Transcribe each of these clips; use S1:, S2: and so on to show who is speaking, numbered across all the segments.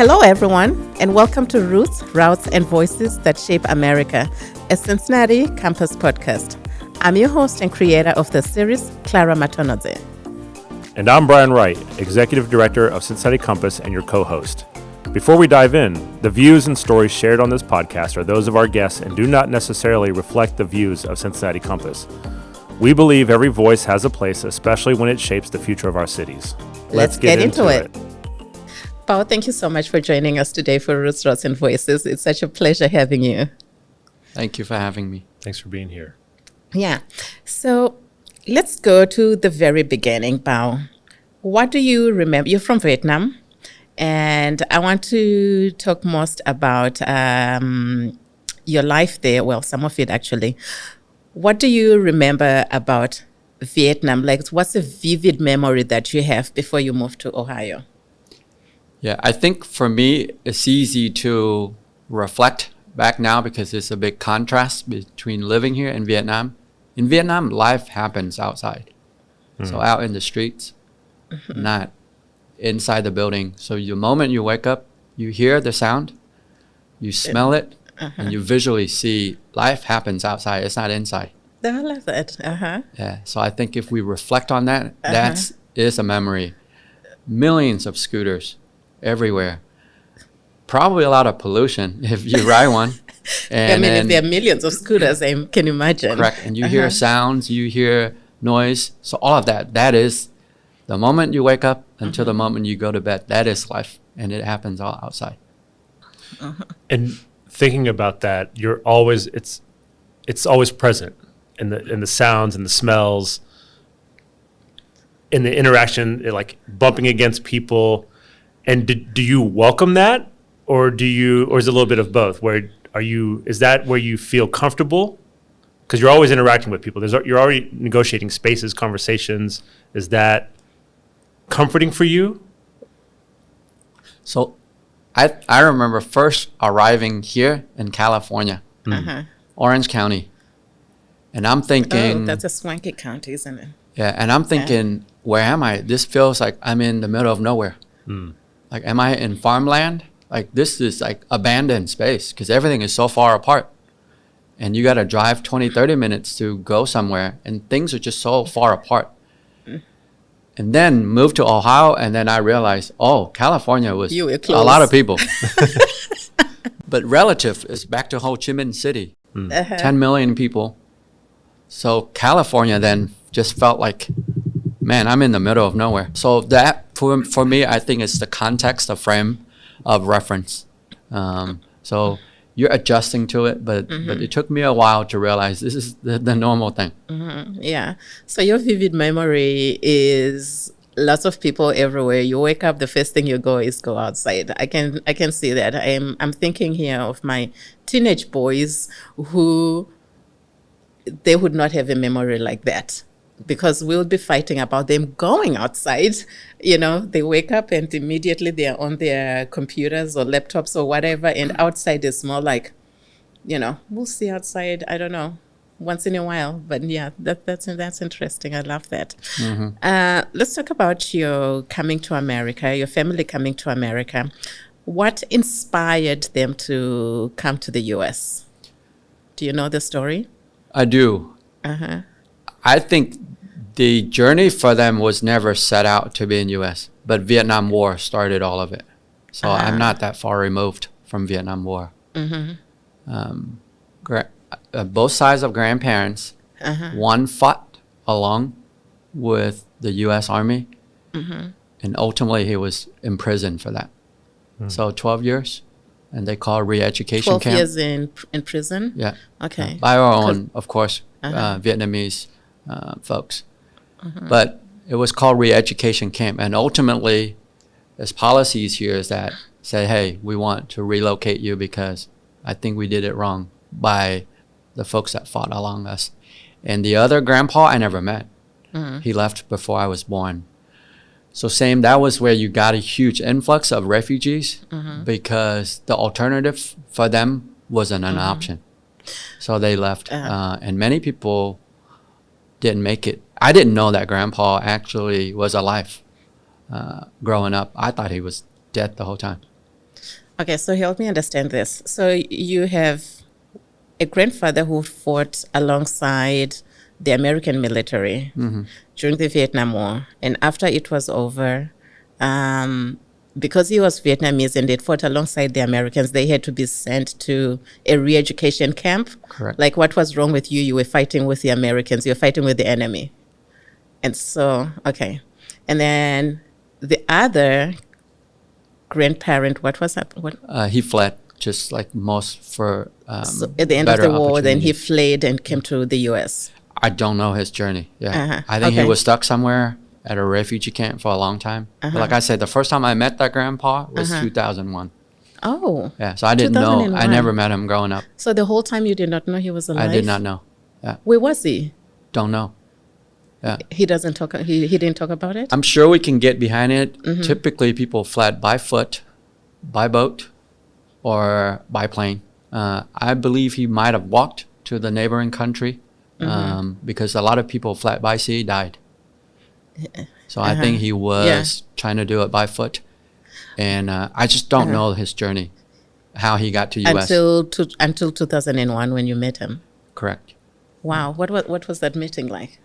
S1: Hello, everyone, and welcome to Roots, Routes, and Voices That Shape America, a Cincinnati campus podcast. I'm your host and creator of the series, Clara Matonhodze.
S2: And I'm Bryan Wright, Executive Director of Cincinnati Campus and your co-host. Before we dive in, the views and stories shared on this podcast are those of our guests and do not necessarily reflect the views of Cincinnati Campus. We believe every voice has a place, especially when it shapes the future of our cities.
S1: Let's get into it. Bao, thank you so much for joining us today for Roots, Routes, and Voices. It's such a pleasure having you.
S3: Thank you for having me.
S2: Thanks for being here.
S1: Yeah. So let's go to the very beginning, Bao. What do you remember? You're from Vietnam, and I want to talk most about your life there. Well, some of it actually. What do you remember about Vietnam? Like, what's a vivid memory that you have before you moved to Ohio?
S3: Yeah, I think for me, it's easy to reflect back now because it's a big contrast between living here and Vietnam. In Vietnam, life happens outside. So out in the streets, not inside the building. So the moment you wake up, you hear the sound, you smell it, and you visually see life happens outside. It's not inside.
S1: I love that.
S3: Yeah. So I think if we reflect on that, that is a memory. Millions of scooters everywhere. Probably a lot of pollution if you ride one. And
S1: if there are millions of scooters, I can imagine.
S3: Correct. And you hear sounds, you hear noise. So all of that, that is the moment you wake up until the moment you go to bed. That is life. And it happens all outside.
S2: And thinking about that, it's always present in the sounds and the smells, in the interaction, like bumping against people. And do you welcome that, or is it a little bit of both? Is that where you feel comfortable? Because you're always interacting with people. You're already negotiating spaces, conversations. Is that comforting for you?
S3: So I remember first arriving here in California, Orange County. And I'm thinking...
S1: Oh, that's a swanky county, isn't it?
S3: Yeah, and I'm thinking, where am I? This feels like I'm in the middle of nowhere. Like, am I in farmland? Like, this is like abandoned space because everything is so far apart. And you got to drive 20, 30 minutes to go somewhere. And things are just so far apart. And then moved to Ohio. And then I realized, California was a lot of people. But relative is back to Ho Chi Minh City. 10 million people. So California then just felt like, man, I'm in the middle of nowhere. So that, for me, I think it's the context, the frame of reference. So you're adjusting to it, but it took me a while to realize this is the normal thing.
S1: Yeah. So your vivid memory is lots of people everywhere. You wake up, the first thing you go outside. I can see that. I'm thinking here of my teenage boys who they would not have a memory like that, because we'll be fighting about them going outside. You know, they wake up and immediately they're on their computers or laptops or whatever, and outside is more like, we'll see outside, I don't know, once in a while. But yeah, that's interesting. I love that. Let's talk about your coming to America, your family coming to America. What inspired them to come to the U.S.? Do you know the story?
S3: I do. I think the journey for them was never set out to be in U.S., but Vietnam War started all of it. So I'm not that far removed from Vietnam War. Both sides of grandparents, one fought along with the U.S. Army, and ultimately he was imprisoned for that. So 12 years. And they call re-education
S1: 12
S3: camp.
S1: 12 years in prison?
S3: Yeah.
S1: Okay.
S3: By our own, of course, Vietnamese folks. But it was called re-education camp. And ultimately, there's policies here that say, hey, we want to relocate you because I think we did it wrong by the folks that fought along us. And the other grandpa I never met. He left before I was born. So that was where you got a huge influx of refugees because the alternative for them wasn't an option. So they left. And many people didn't make it. I didn't know that grandpa actually was alive growing up. I thought he was dead the whole time.
S1: Okay, so help me understand this. So you have a grandfather who fought alongside the American military during the Vietnam War, and after it was over, because he was Vietnamese and they fought alongside the Americans, they had to be sent to a re-education camp.
S3: Correct.
S1: Like, what was wrong with you? You were fighting with the Americans. You were fighting with the enemy. And so, okay. And then the other grandparent, what was that? What?
S3: He fled, just like most for
S1: So at the end of
S3: better
S1: the war, then he
S3: opportunities.
S1: fled and came to the U.S.
S3: I don't know his journey. Yeah,
S1: Uh-huh.
S3: I think
S1: Okay.
S3: he was stuck somewhere at a refugee camp for a long time. But like I said, the first time I met that grandpa was 2001.
S1: Oh,
S3: Yeah, so I didn't know. I
S1: 2001.
S3: never met him growing up.
S1: So the whole time you did not know he was alive?
S3: I did not know.
S1: Where was he?
S3: Don't know.
S1: He doesn't talk. He didn't talk about it.
S3: I'm sure we can get behind it. Typically, people fled by foot, by boat, or by plane. I believe he might have walked to the neighboring country because a lot of people fled by sea died. So I think he was trying to do it by foot. And I just don't know his journey, how he got to U.S.
S1: Until 2001 when you met him.
S3: Correct.
S1: Wow, what was that meeting like?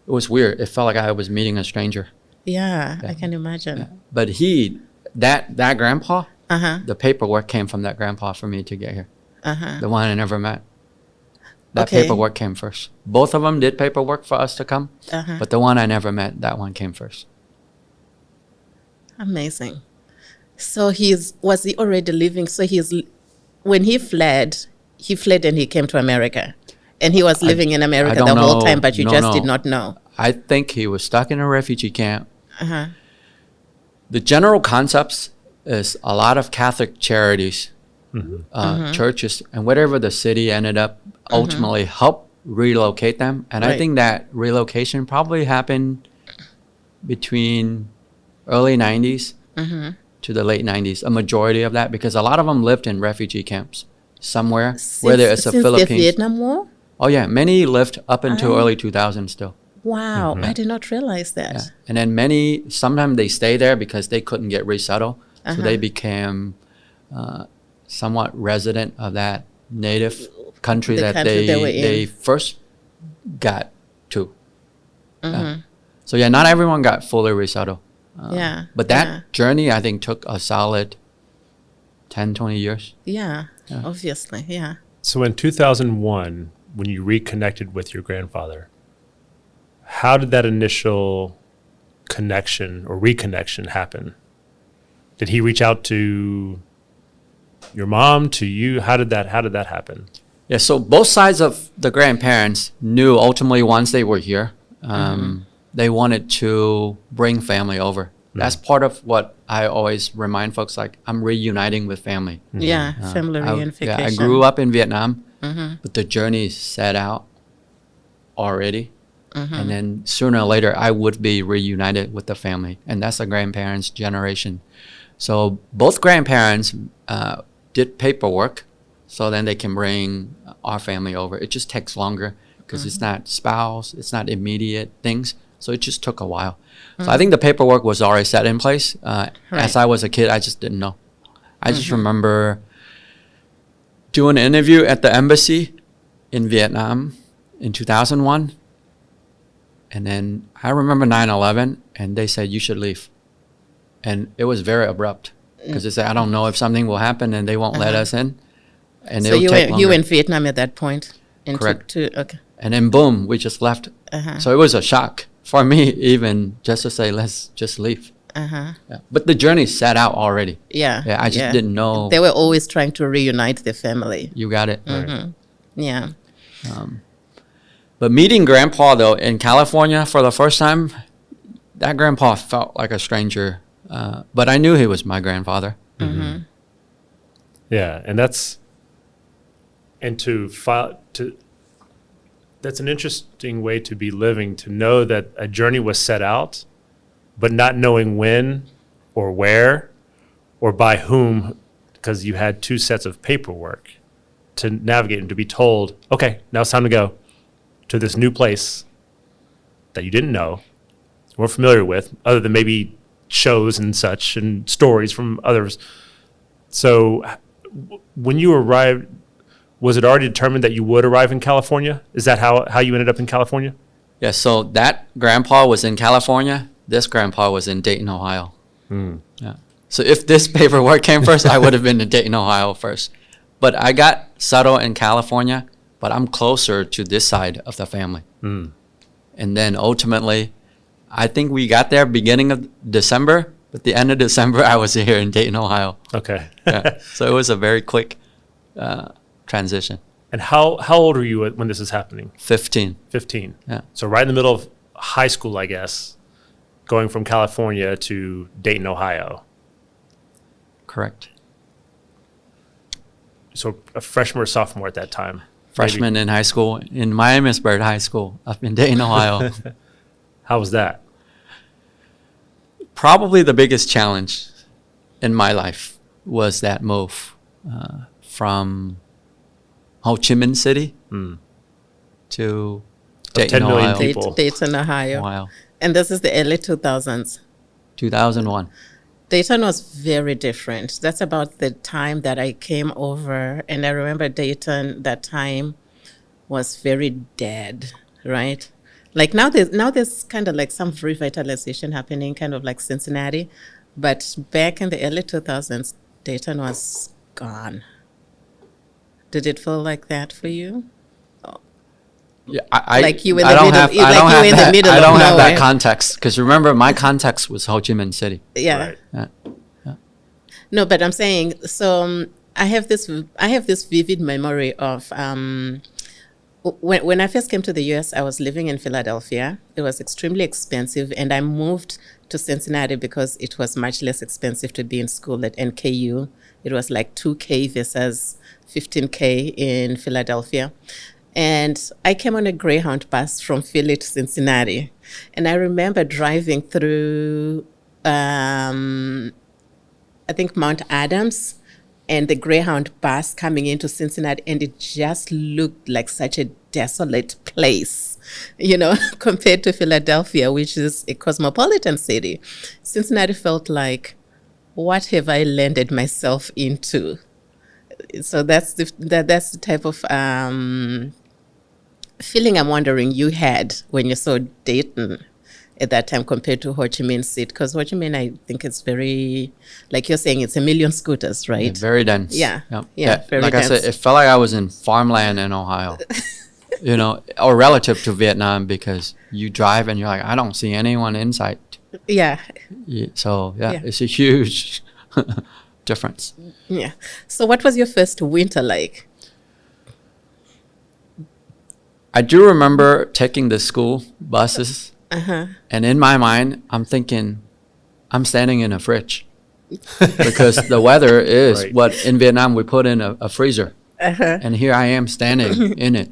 S3: It was weird. It felt like I was meeting a stranger.
S1: Yeah, I can imagine.
S3: But that grandpa, the paperwork came from that grandpa for me to get here. The one I never met. That
S1: Okay.
S3: paperwork came first. Both of them did paperwork for us to come, but the one I never met, that one came first.
S1: Amazing. So was he already living? So when he fled and he came to America. And he was living in America
S3: don't
S1: the whole
S3: know.
S1: time, but you
S3: No,
S1: just
S3: no.
S1: did not know.
S3: I think he was stuck in a refugee camp. The general concepts is a lot of Catholic charities, churches, and whatever the city ended up ultimately help relocate them. And I
S1: Right.
S3: think that relocation probably happened between early 90s to the late 90s, a majority of that, because a lot of them lived in refugee camps somewhere, whether it's the
S1: Since
S3: Philippines.
S1: the Vietnam War?
S3: Oh yeah, many lived up until early 2000s still.
S1: Wow, I did not realize that.
S3: Yeah. And then many, sometimes they stay there because they couldn't get resettled. So they became somewhat resident of that native country
S1: The
S3: that
S1: country they were in.
S3: they first got to. So yeah, not everyone got fully resettled.
S1: Yeah,
S3: But that
S1: yeah.
S3: journey, I think, took a solid 10, 20 years.
S1: Yeah, obviously, yeah.
S2: So in 2001, when you reconnected with your grandfather, how did that initial connection or reconnection happen? Did he reach out to your mom, to you? How did that happen?
S3: Yeah, so both sides of the grandparents knew ultimately once they were here, they wanted to bring family over. That's part of what I always remind folks, like, I'm reuniting with family.
S1: Yeah, family reunification.
S3: I grew up in Vietnam, but the journey set out already. And then sooner or later, I would be reunited with the family. And that's the grandparents' generation. So both grandparents did paperwork so then they can bring our family over. It just takes longer because it's not spouse, it's not immediate things. So it just took a while. So I think the paperwork was already set in place. As I was a kid, I just didn't know. I just remember doing an interview at the embassy in Vietnam in 2001. And then I remember 9/11, and they said, you should leave. And it was very abrupt because they said, I don't know if something will happen and they won't let us in. And
S1: So
S3: it would take longer.
S1: you were in Vietnam at that point?
S3: Correct.
S1: Okay.
S3: And then boom, we just left. So it was a shock for me even just to say, let's just leave. Yeah. But the journey set out already.
S1: Yeah.
S3: Yeah, I just didn't know.
S1: They were always trying to reunite the family.
S3: You got it.
S1: Yeah.
S3: But meeting grandpa though in California for the first time, that grandpa felt like a stranger. But I knew he was my grandfather.
S2: Yeah, and that's an interesting way to be living, to know that a journey was set out, but not knowing when or where or by whom, because you had two sets of paperwork to navigate and to be told, okay, now it's time to go to this new place that you didn't know, weren't familiar with, other than maybe shows and such and stories from others. So when you arrived, was it already determined that you would arrive in California? Is that how you ended up in California?
S3: Yeah, so that grandpa was in California. This grandpa was in Dayton, Ohio. Yeah. So if this paperwork came first, I would have been in Dayton, Ohio first. But I got settled in California, but I'm closer to this side of the family. And then ultimately, I think we got there beginning of December, but the end of December, I was here in Dayton, Ohio.
S2: Okay.
S3: Yeah. So it was a very quick transition.
S2: And how old were you when this is happening?
S3: 15.
S2: 15.
S3: Yeah.
S2: So right in the middle of high school, I guess, going from California to Dayton, Ohio.
S3: Correct.
S2: So a freshman or sophomore at that time.
S3: Freshman in high school in Miamisburg High School up in Dayton, Ohio.
S2: How was that?
S3: Probably the biggest challenge in my life was that move from Ho Chi Minh City to Dayton,
S2: 10 million
S3: Ohio.
S2: people.
S1: Dayton, Ohio.
S3: Wow.
S1: And this is the early 2000s.
S3: 2001.
S1: Dayton was very different. That's about the time that I came over. And I remember Dayton, that time was very dead, right? Like now there's kind of like some revitalization happening, kind of like Cincinnati. But back in the early 2000s, Dayton was gone. Did it feel like that for you?
S3: Yeah,
S1: Like you in
S3: I
S1: the
S3: don't
S1: middle-
S3: have,
S1: like
S3: I don't
S1: you
S3: have
S1: in the
S3: that,
S1: middle
S3: I
S1: of
S3: don't have that
S1: nowhere.
S3: context because remember my context was Ho Chi Minh City.
S1: Yeah.
S2: Right.
S3: Yeah.
S1: No, but I'm saying, so I have this vivid memory of when I first came to the U.S. I was living in Philadelphia. It was extremely expensive, and I moved to Cincinnati because it was much less expensive to be in school at NKU. It was like $2K versus $15K in Philadelphia. And I came on a Greyhound bus from Philly to Cincinnati. And I remember driving through, I think, Mount Adams, and the Greyhound bus coming into Cincinnati, and it just looked like such a desolate place, compared to Philadelphia, which is a cosmopolitan city. Cincinnati felt like, what have I landed myself into? So that's the type of feeling I'm wondering you had when you saw Dayton at that time compared to Ho Chi Minh City, because Ho Chi Minh, I think it's very, like you're saying, it's a million scooters, right?
S3: Yeah, very dense.
S1: Yeah.
S3: Yep.
S1: Yeah, very
S3: like
S1: dense.
S3: I said, it felt like I was in farmland in Ohio, or relative to Vietnam because you drive and you're like, I don't see anyone in sight.
S1: Yeah.
S3: So,
S1: Yeah.
S3: it's a huge difference.
S1: Yeah. So what was your first winter like?
S3: I do remember taking the school buses, and in my mind, I'm thinking, I'm standing in a fridge because the weather is
S2: Right.
S3: what in Vietnam we put in a freezer, and here I am standing in it.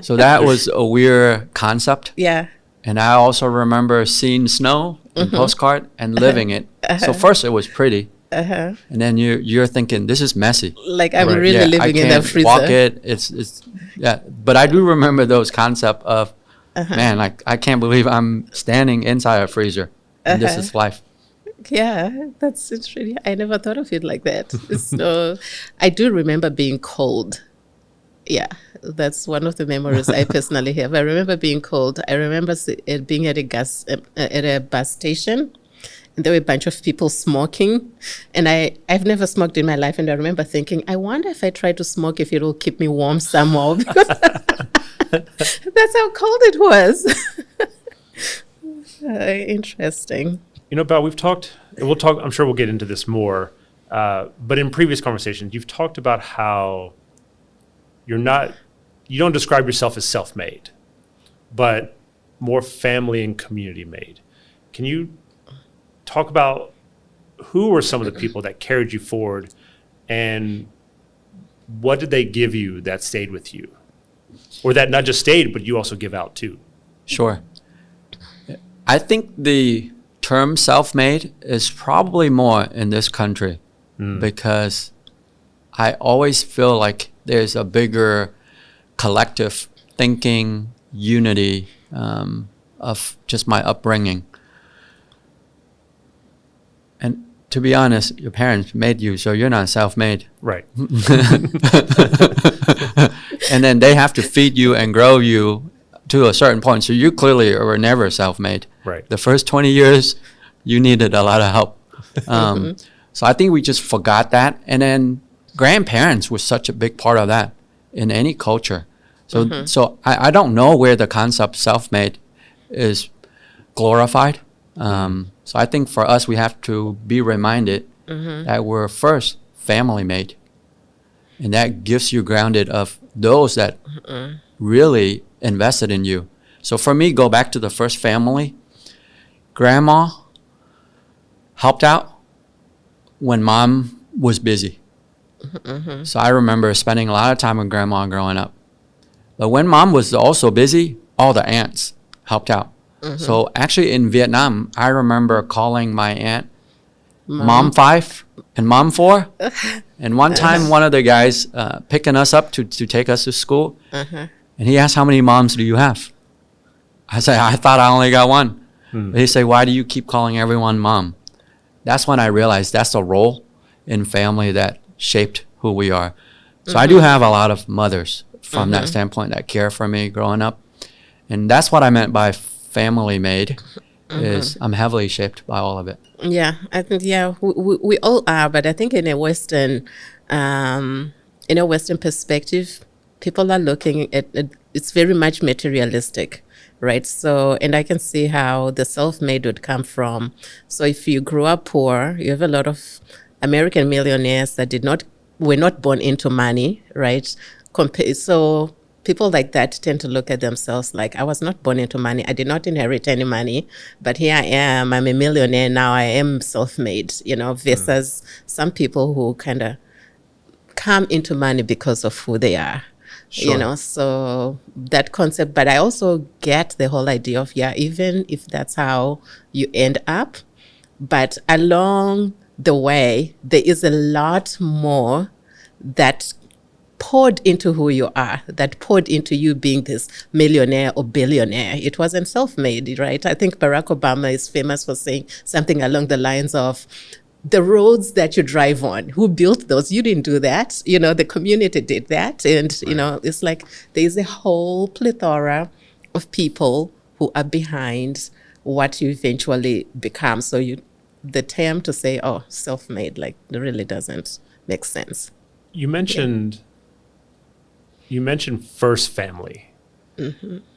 S3: So that was a weird concept.
S1: Yeah.
S3: And I also remember seeing snow in postcard and living it. So first it was pretty, and then you're thinking this is messy.
S1: Like I'm
S2: Right.
S1: really
S3: I
S1: living in
S3: can't
S1: that freezer.
S3: walk it. It's yeah. But I do remember those concept of man, like I can't believe I'm standing inside a freezer and this is life.
S1: Yeah, it's really, I never thought of it like that. So I do remember being cold. Yeah, that's one of the memories I personally have. I remember being cold. I remember being at a bus station, and there were a bunch of people smoking. And I've never smoked in my life, and I remember thinking, I wonder if I try to smoke, if it'll keep me warm somehow, because that's how cold it was. Interesting.
S2: Bao, we'll talk, I'm sure we'll get into this more, but in previous conversations, you've talked about how you don't describe yourself as self-made, but more family and community made. Can you talk about who were some of the people that carried you forward, and what did they give you that stayed with you? Or that not just stayed, but you also give out too?
S3: Sure. I think the term self-made is probably more in this country because I always feel like there's a bigger collective thinking unity of just my upbringing. And to be honest, your parents made you, so you're not self-made.
S2: Right.
S3: And then they have to feed you and grow you to a certain point. So you clearly were never self-made.
S2: Right.
S3: The first 20 years, you needed a lot of help. So I think we just forgot that. And then grandparents was such a big part of that in any culture. So I don't know where the concept self-made is glorified. So I think for us, we have to be reminded that we're first family made. And that gives you grounded of those that really invested in you. So for me, go back to the first family. Grandma helped out when mom was busy. So I remember spending a lot of time with grandma growing up. But when mom was also busy, all the aunts helped out. So actually in Vietnam, I remember calling my aunt Mom 5 and Mom 4. And one time, one of the guys picking us up to take us to school, and he asked, how many moms do you have? I said, I thought I only got one. But he said, why do you keep calling everyone mom? That's when I realized that's a role in family that shaped who we are. So I do have a lot of mothers from that standpoint that care for me growing up. And that's what I meant by family made, is I'm heavily shaped by all of it.
S1: Yeah, I think we all are, but I think in a Western perspective, people are looking at it's very much materialistic, right? So, and I can see how the self-made would come from. So, if you grew up poor, you have a lot of American millionaires that were not born into money, right? So people like that tend to look at themselves like, I was not born into money. I did not inherit any money, but here I am. I'm a millionaire now. I am self-made, versus some people who kind of come into money because of who they are, so that concept. But I also get the whole idea of, even if that's how you end up, but along the way, there is a lot more that poured into who you are, that poured into you being this millionaire or billionaire. It wasn't self-made, right? I think Barack Obama is famous for saying something along the lines of, the roads that you drive on, who built those? You didn't do that. The community did that. And, it's like there's a whole plethora of people who are behind what you eventually become. So the term to say, self-made, like, it really doesn't make sense.
S2: You mentioned first family.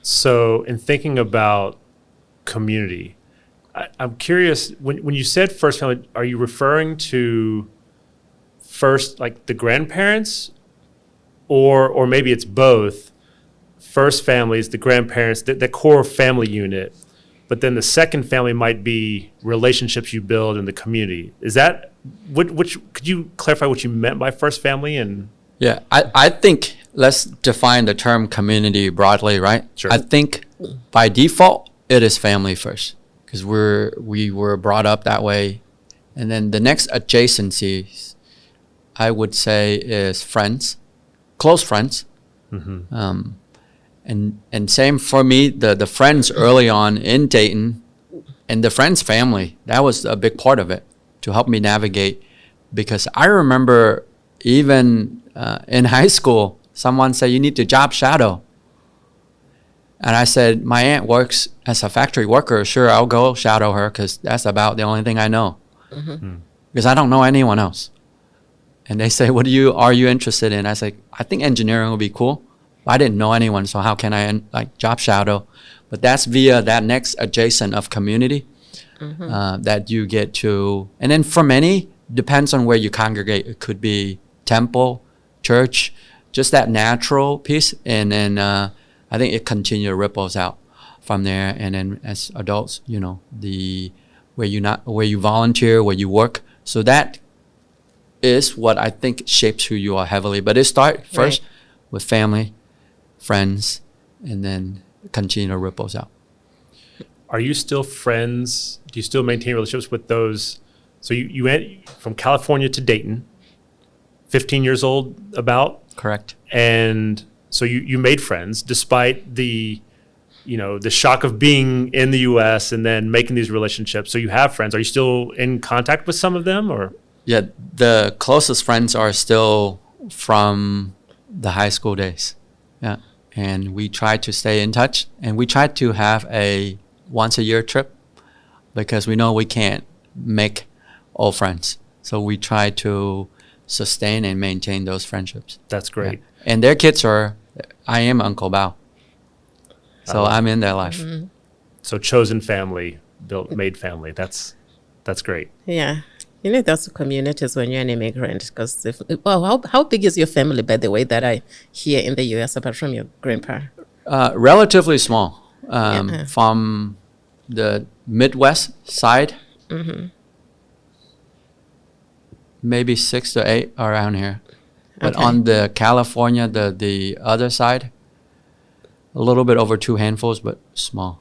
S2: So in thinking about community, I'm curious, when you said first family, are you referring to first, like the grandparents, or maybe it's both? First family is the grandparents, the core family unit, but then the second family might be relationships you build in the community. Is that which? Could you clarify what you meant by first family? And
S3: I think let's define the term community broadly, right?
S2: Sure.
S3: I think by default it is family first, because we were brought up that way, and then the next adjacency, I would say, is friends, close friends. And same for me, the friends early on in Dayton, and the friends family, that was a big part of it to help me navigate. Because I remember even in high school, someone said, you need to job shadow. And I said, my aunt works as a factory worker. Sure, I'll go shadow her, because that's about the only thing I know. Because I don't know anyone else. And they say, are you interested in? I say, I think engineering would be cool. I didn't know anyone, so how can I job shadow? But that's via that next adjacent of community that you get to. And then for many, depends on where you congregate. It could be temple, church, just that natural piece. And then I think it continually ripples out from there. And then as adults, where you volunteer, where you work. So that is what I think shapes who you are heavily. But it starts first with family, friends, and then continue to ripples out.
S2: Are you still friends? Do you still maintain relationships with those? So you went from California to Dayton, 15 years old about?
S3: Correct.
S2: And so you made friends despite the the shock of being in the U.S. and then making these relationships. So you have friends. Are you still in contact with some of them, or?
S3: Yeah, the closest friends are still from the high school days. Yeah, and we try to stay in touch, and we try to have a once a year trip because we know we can't make old friends. So we try to sustain and maintain those friendships.
S2: That's great.
S3: Yeah. And their kids I am Uncle Bao. So I'm in their life.
S1: Mm-hmm.
S2: So chosen family, made family. That's great.
S1: Yeah. You need those communities when you're an immigrant. Because how big is your family, by the way, that I hear in the U.S. apart from your grandpa?
S3: Relatively small.
S1: Yeah.
S3: From the Midwest side, maybe 6 to 8 around here. But
S1: Okay.
S3: on the California, the other side, a little bit over 2 handfuls, but small.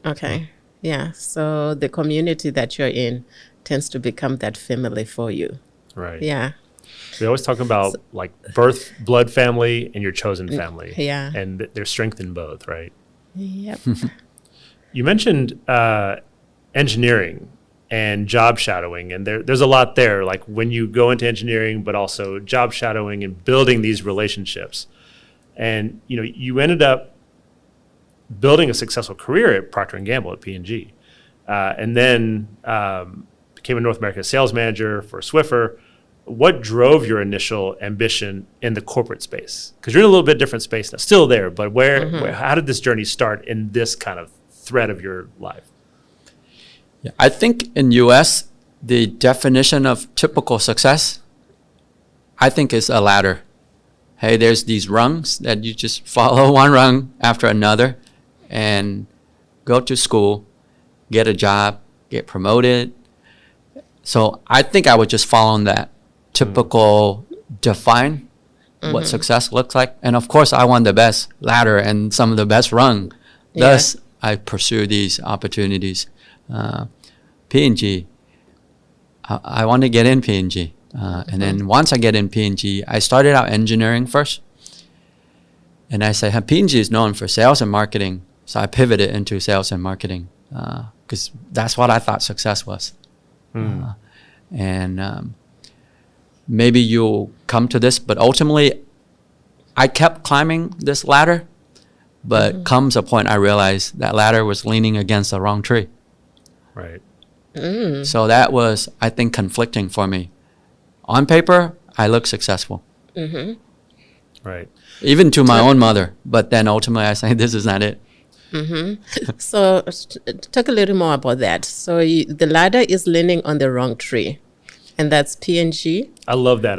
S1: Okay. Yeah. So the community that you're in tends to become that family for you.
S2: Right.
S1: Yeah.
S2: We always talk about like birth, blood family, and your chosen family.
S1: Yeah.
S2: And there's strength in both, right?
S1: Yep.
S2: You mentioned engineering and job shadowing, and there's a lot there. Like when you go into engineering, but also job shadowing and building these relationships. And you ended up building a successful career at Procter Gamble at P&G, and then became a North America sales manager for Swiffer. What drove your initial ambition in the corporate space? Because you're in a little bit different space now, still there, but how did this journey start in this kind of thread of your life?
S3: Yeah, I think in U.S., the definition of typical success, I think is a ladder. Hey, there's these rungs that you just follow one rung after another and go to school, get a job, get promoted. So I think I was just following that typical define what success looks like. And of course, I want the best ladder and some of the best rung. Thus, I pursue these opportunities. P&G, I want to get in P&G. And then once I get in P&G, I started out engineering first. And I said, P&G is known for sales and marketing. So I pivoted into sales and marketing because that's what I thought success was. And maybe you'll come to this, but ultimately, I kept climbing this ladder. But comes a point I realized that ladder was leaning against the wrong tree.
S2: Right.
S3: So that was, I think, conflicting for me. On paper, I look successful.
S2: Right.
S3: Even to my own mother. But then ultimately I say, this is not it.
S1: So talk a little more about that. So the ladder is leaning on the wrong tree. And that's P&G.
S2: I love that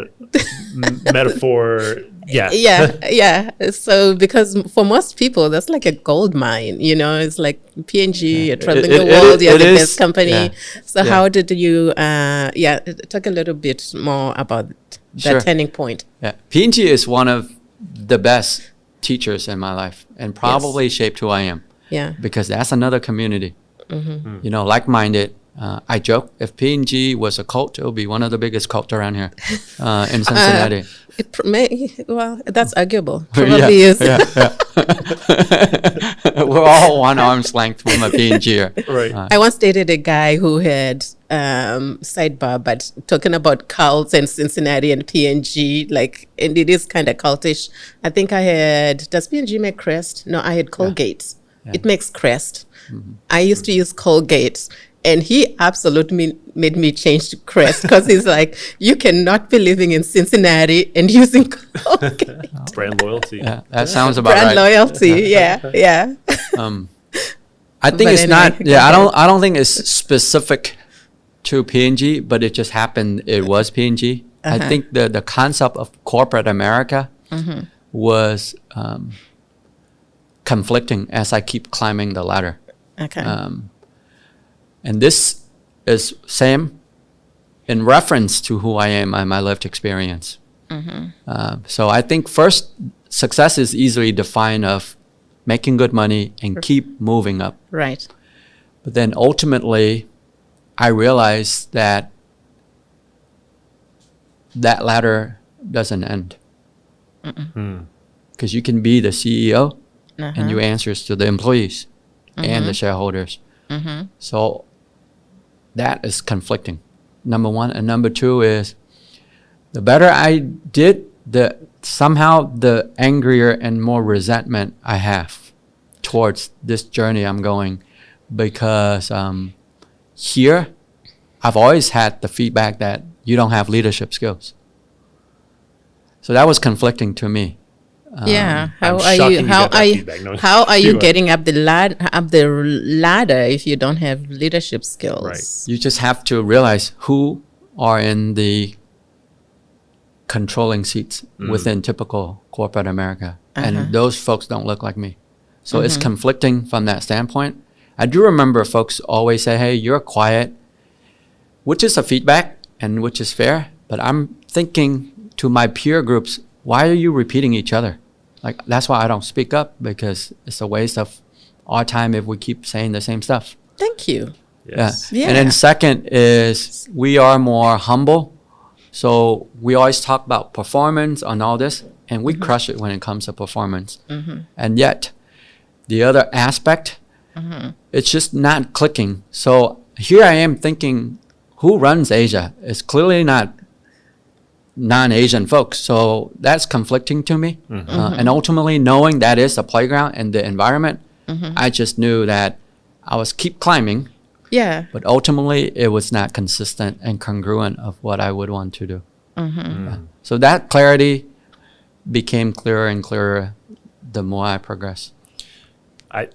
S2: metaphor. Yeah.
S1: Yeah. So because for most people, that's like a gold mine. It's like P&G, you're traveling the world, you're the best company.
S3: Yeah.
S1: So how did you, talk a little bit more about that turning point.
S3: Yeah. P&G is one of the best teachers in my life and probably shaped who I am.
S1: Yeah.
S3: Because that's another community. Like-minded. I joke, if P&G was a cult, it would be one of the biggest cults around here in Cincinnati.
S1: That's arguable. Probably is.
S3: We're all one arm's length from a P&G.
S2: Right.
S1: I once dated a guy who had sidebar, but talking about cults and Cincinnati and P&G, and it is kind of cultish. I think does P&G make Crest? No, I had Colgate. Yeah. It makes Crest. I used to use Colgate. And he absolutely made me change to Crest because he's like, you cannot be living in Cincinnati and using Colgate.
S2: Brand loyalty.
S3: Yeah, that sounds about
S1: Brand
S3: right.
S1: loyalty, yeah.
S3: I think it's not. Yeah, I don't think it's specific to P&G, but it just happened. It was P&G. I think the concept of corporate America was conflicting as I keep climbing the ladder.
S1: Okay.
S3: And this is same in reference to who I am and my lived experience. So I think first, success is easily defined of making good money and keep moving up.
S1: Right.
S3: But then ultimately, I realized that ladder doesn't end. Because you can be the CEO and you answers to the employees and the shareholders. So that is conflicting, number one. And number two is, the better I did, somehow the angrier and more resentment I have towards this journey I'm going, because here I've always had the feedback that you don't have leadership skills. So that was conflicting to me.
S1: How are you getting up the ladder if you don't have leadership skills?
S2: Right.
S3: You just have to realize who are in the controlling seats within typical corporate America. And those folks don't look like me. So it's conflicting from that standpoint. I do remember folks always say, hey, you're quiet, which is a feedback and which is fair. But I'm thinking to my peer groups, why are you repeating each other? Like, that's why I don't speak up, because it's a waste of our time if we keep saying the same stuff.
S1: Thank you.
S2: Yes.
S3: Yeah. And then second is, we are more humble. So we always talk about performance and all this, and we crush it when it comes to performance. And yet, the other aspect, it's just not clicking. So here I am thinking, who runs Asia? It's clearly not non-Asian folks. So that's conflicting to me. And ultimately, knowing that is the playground and the environment, I just knew that I was keep climbing.
S1: Yeah.
S3: But ultimately, it was not consistent and congruent of what I would want to do. Yeah. So that clarity became clearer and clearer the more I progressed.
S2: I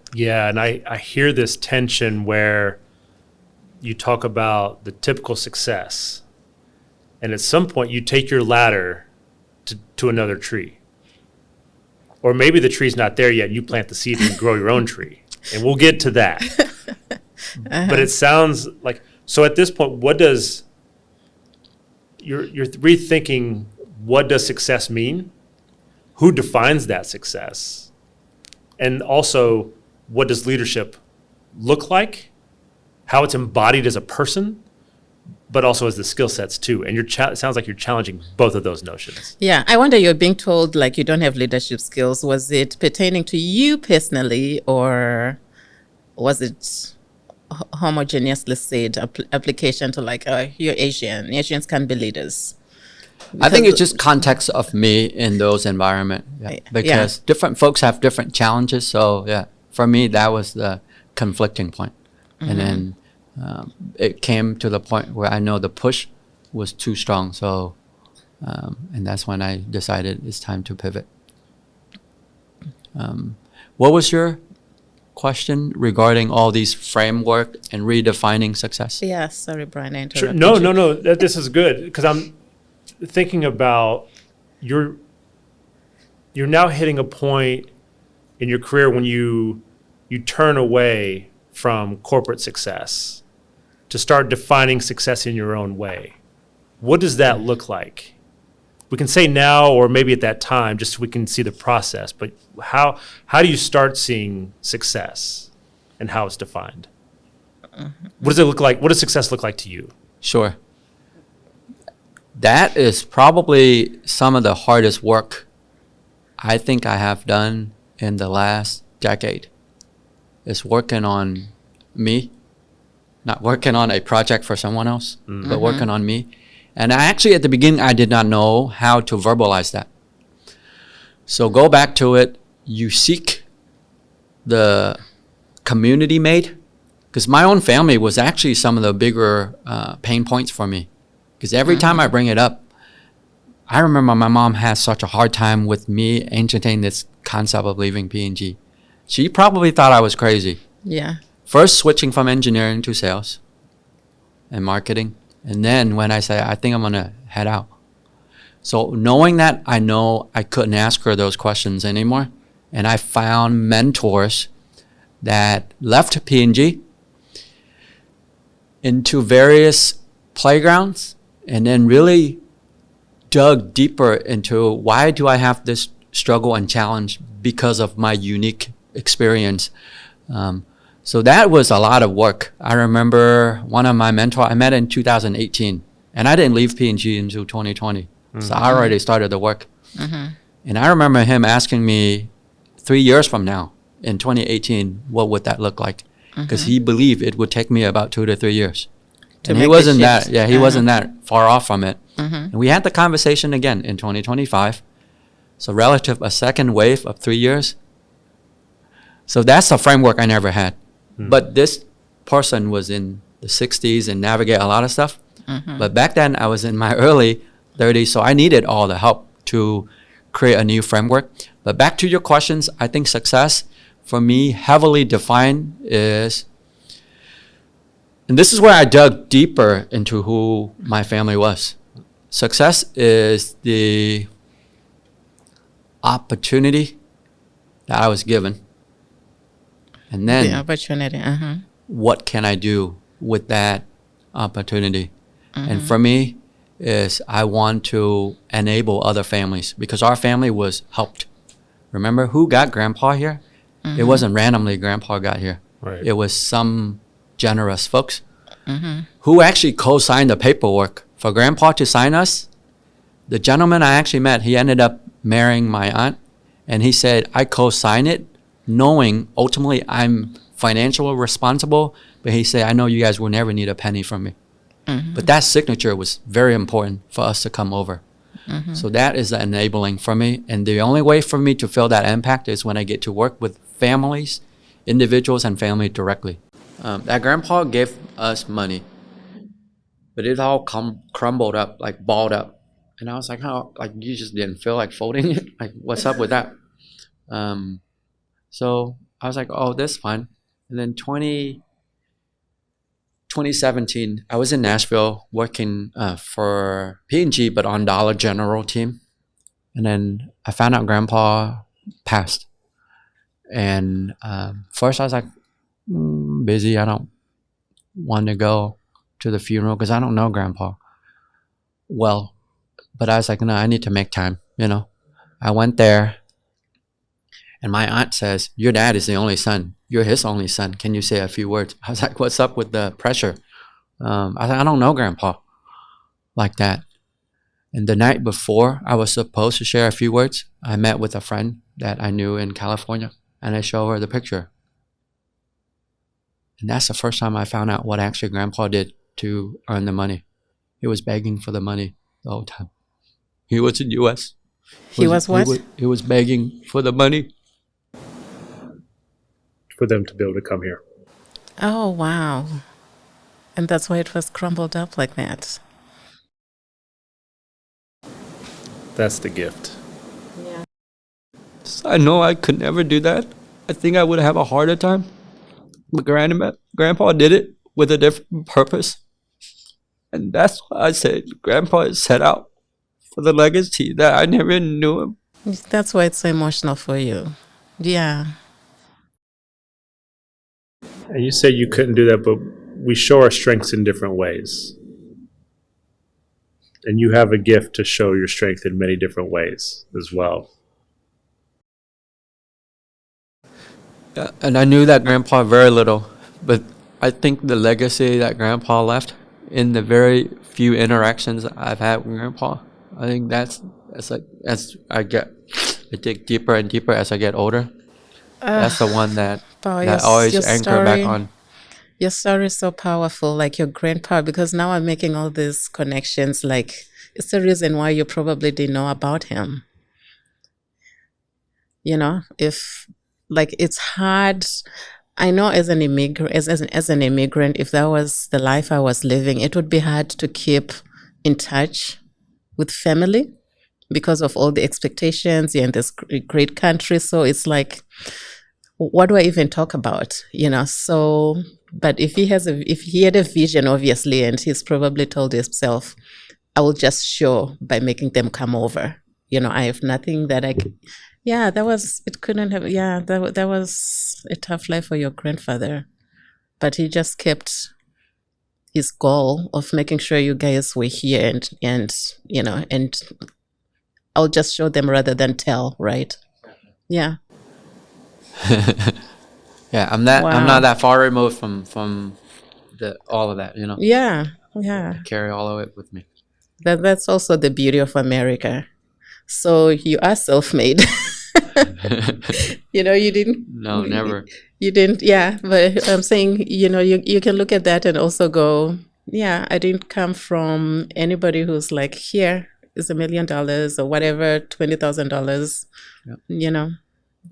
S2: hear this tension where you talk about the typical success, and at some point you take your ladder to another tree. Or maybe the tree's not there yet, and you plant the seed and grow your own tree. And we'll get to that. But it sounds like, so at this point, what does, you're rethinking, what does success mean? Who defines that success? And also, what does leadership look like? How it's embodied as a person, but also as the skill sets too. And it sounds like you're challenging both of those notions.
S1: Yeah, I wonder, you're being told like you don't have leadership skills. Was it pertaining to you personally, or was it homogeneously said application to like, you're Asian, Asians can be leaders?
S3: I think it's just context of me in those environments, because different folks have different challenges. So yeah, for me, that was the conflicting point. And then it came to the point where I know the push was too strong. So, and that's when I decided it's time to pivot. What was your question regarding all these framework and redefining success?
S1: Yeah, sorry, Bryan, I interrupted
S2: Sure.
S1: you.
S2: No. This is good, because I'm thinking about you're now hitting a point in your career when you turn away from corporate success to start defining success in your own way. What does that look like? We can say now, or maybe at that time, just so we can see the process, but how do you start seeing success and how it's defined? What does it look like? What does success look like to you?
S3: Sure. That is probably some of the hardest work I think I have done in the last decade. Is working on me, not working on a project for someone else, but working on me. And I actually, at the beginning, I did not know how to verbalize that. So go back to it. You seek the community made, because my own family was actually some of the bigger pain points for me. Because every time I bring it up, I remember my mom had such a hard time with me entertaining this concept of leaving P&G. She probably thought I was crazy.
S1: Yeah.
S3: First, switching from engineering to sales and marketing. And then when I say, I think I'm going to head out. So knowing that, I know I couldn't ask her those questions anymore. And I found mentors that left P&G into various playgrounds, and then really dug deeper into, why do I have this struggle and challenge because of my unique experience. So that was a lot of work. I remember one of my mentors, I met in 2018, and I didn't leave P&G until 2020. So I already started the work. And I remember him asking me 3 years from now, in 2018, what would that look like? Because he believed it would take me about 2 to 3 years.
S1: To
S3: And he
S1: make the
S3: wasn't
S1: shift.
S3: that, he wasn't that far off from it. And we had the conversation again in 2025. So relative a second wave of 3 years. So that's a framework I never had. But this person was in the 60s and navigate a lot of stuff. But back then I was in my early 30s, so I needed all the help to create a new framework. But back to your questions, I think success for me heavily defined is, and this is where I dug deeper into who my family was. Success is the opportunity that I was given. And then
S1: The opportunity.
S3: what can I do with that opportunity? And for me is I want to enable other families because our family was helped. Remember who got grandpa here? It wasn't randomly grandpa got here.
S2: Right.
S3: It was some generous folks who actually co-signed the paperwork for grandpa to sign us. The gentleman I actually met, he ended up marrying my aunt, and he said, I co-sign it knowing ultimately I'm financially responsible, but he said, I know you guys will never need a penny from me. But that signature was very important for us to come over. So that is enabling for me. And the only way for me to feel that impact is when I get to work with families, individuals, and family directly. That grandpa gave us money, but it all crumbled up, like balled up. And I was like, how, like you just didn't feel like folding it? Like, what's up with that? So I was like, oh, that's fine. And then 2017, I was in Nashville working for P&G, but on Dollar General team. And then I found out grandpa passed. And first I was like, busy. I don't want to go to the funeral because I don't know grandpa well. But I was like, no, I need to make time, you know. I went there. And my aunt says, your dad is the only son. You're his only son. Can you say a few words? I was like, what's up with the pressure? I was like, I don't know grandpa like that. And the night before I was supposed to share a few words, I met with a friend that I knew in California, and I showed her the picture. And that's the first time I found out what actually grandpa did to earn the money. He was begging for the money the whole time. He was in U.S.
S1: He was what?
S3: He was begging for the money.
S2: For them to be able to come here.
S1: Oh, wow. And that's why it was crumbled up like that.
S2: That's the gift.
S1: Yeah.
S3: I know I could never do that. I think I would have a harder time. But grandpa did it with a different purpose. And that's why I said grandpa is set out for the legacy that I never knew him.
S1: That's why it's so emotional for you. Yeah.
S2: And you say you couldn't do that, but we show our strengths in different ways. And you have a gift to show your strength in many different ways as well.
S3: Yeah, and I knew that grandpa very little, but I think the legacy that grandpa left in the very few interactions I've had with grandpa, I think that's like as I dig deeper and deeper as I get older. That's the one that always anchor back on.
S1: Your story is so powerful, like your grandpa, because now I'm making all these connections. Like, it's the reason why you probably didn't know about him. You know, if like it's hard. I know as an immigrant, as an immigrant, if that was the life I was living, it would be hard to keep in touch with family because of all the expectations. You're in this great country, so it's like, what do I even talk about? You know, so. But if he had a vision, obviously, and he's probably told himself, I will just show by making them come over. You know, I have nothing that I could. Yeah, that was a tough life for your grandfather. But he just kept his goal of making sure you guys were here and you know, and I'll just show them rather than tell, right? Yeah.
S3: Yeah, I'm not that far removed from all of that, you know.
S1: Yeah.
S3: I carry all of it with me.
S1: That's also the beauty of America. So you are self-made. You didn't.
S3: No, never.
S1: You didn't. Yeah, but I'm saying, you can look at that and also go, yeah, I didn't come from anybody who's like, here is $1 million or whatever, $20,000.
S3: Yep.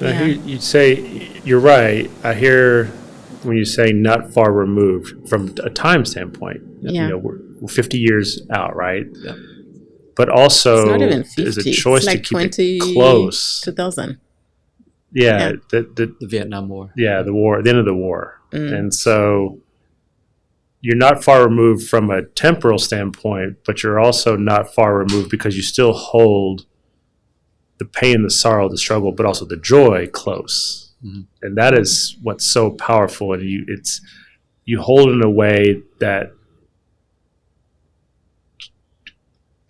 S2: I hear you say, you're right. I hear when you say not far removed from a time standpoint.
S1: Yeah.
S2: We're 50 years out, right?
S3: Yep.
S2: But also,
S1: It's not even 50.
S2: there's a choice
S1: it's like
S2: to keep it close.
S1: 2000.
S2: Yeah,
S1: Yeah.
S3: The Vietnam War.
S2: Yeah, the war, the end of the war.
S1: Mm.
S2: And so you're not far removed from a temporal standpoint, but you're also not far removed because you still hold the pain, the sorrow, the struggle, but also the joy close.
S3: Mm-hmm.
S2: And that is what's so powerful. And you hold it in a way that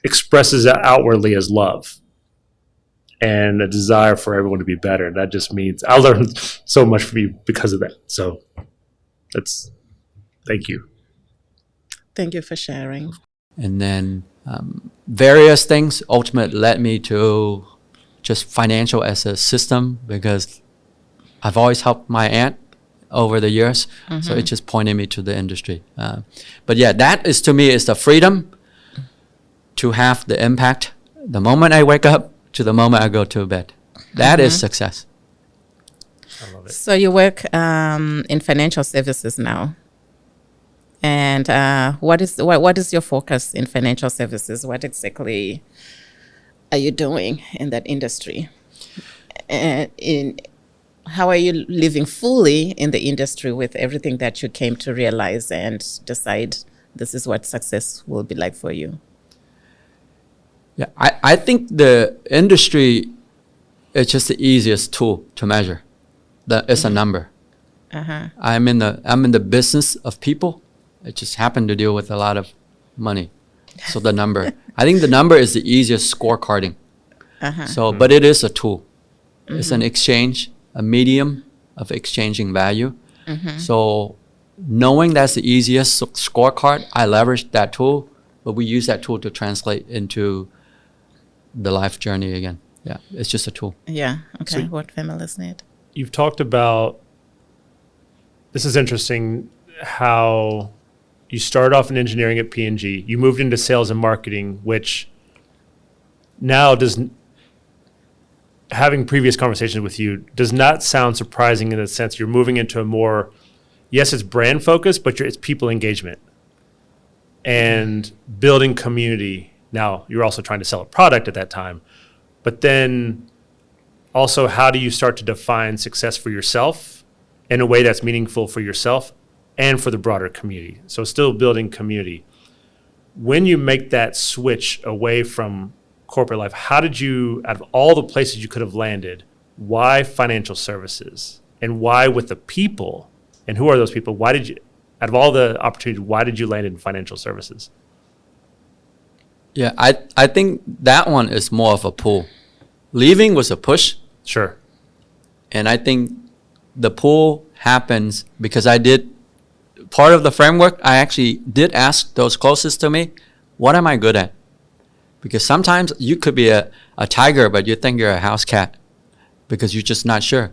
S2: expresses it outwardly as love and a desire for everyone to be better. And that just means I learned so much from you because of that. So thank you.
S1: Thank you for sharing.
S3: And then various things ultimately led me to just financial as a system, because I've always helped my aunt over the years. So it just pointed me to the industry. But yeah, that is, to me, is the freedom to have the impact the moment I wake up to the moment I go to bed. That is success.
S2: I love it.
S1: So you work in financial services now. And what is your focus in financial services? What exactly are you doing in that industry? How are you living fully in the industry with everything that you came to realize and decide this is what success will be like for you?
S3: Yeah, I think the industry is just the easiest tool to measure. It's a number. I'm in the business of people. I just happen to deal with a lot of money. So the number, I think the number is the easiest scorecarding. So, but it is a tool. It's an exchange, a medium of exchanging value. So knowing that's the easiest scorecard, I leverage that tool, but we use that tool to translate into the life journey again. Yeah, it's just a tool.
S1: Yeah. Okay.
S2: So
S1: what families need.
S2: You've talked about, this is interesting, how you started off in engineering at P&G. You moved into sales and marketing, which now having previous conversations with you, does not sound surprising in the sense you're moving into a more, yes, it's brand focused, but it's people engagement and building community. Now, you're also trying to sell a product at that time, but then also, how do you start to define success for yourself in a way that's meaningful for yourself and for the broader community? So still building community. When you make that switch away from corporate life, how did you, out of all the places you could have landed, why financial services? And why with the people? And who are those people? Why did you, out of all the opportunities, why did you land in financial services?
S3: Yeah, I think that one is more of a pull. Leaving was a push.
S2: Sure.
S3: And I think the pull happens because I did part of the framework. I actually did ask those closest to me, what am I good at? Because sometimes you could be a tiger, but you think you're a house cat because you're just not sure.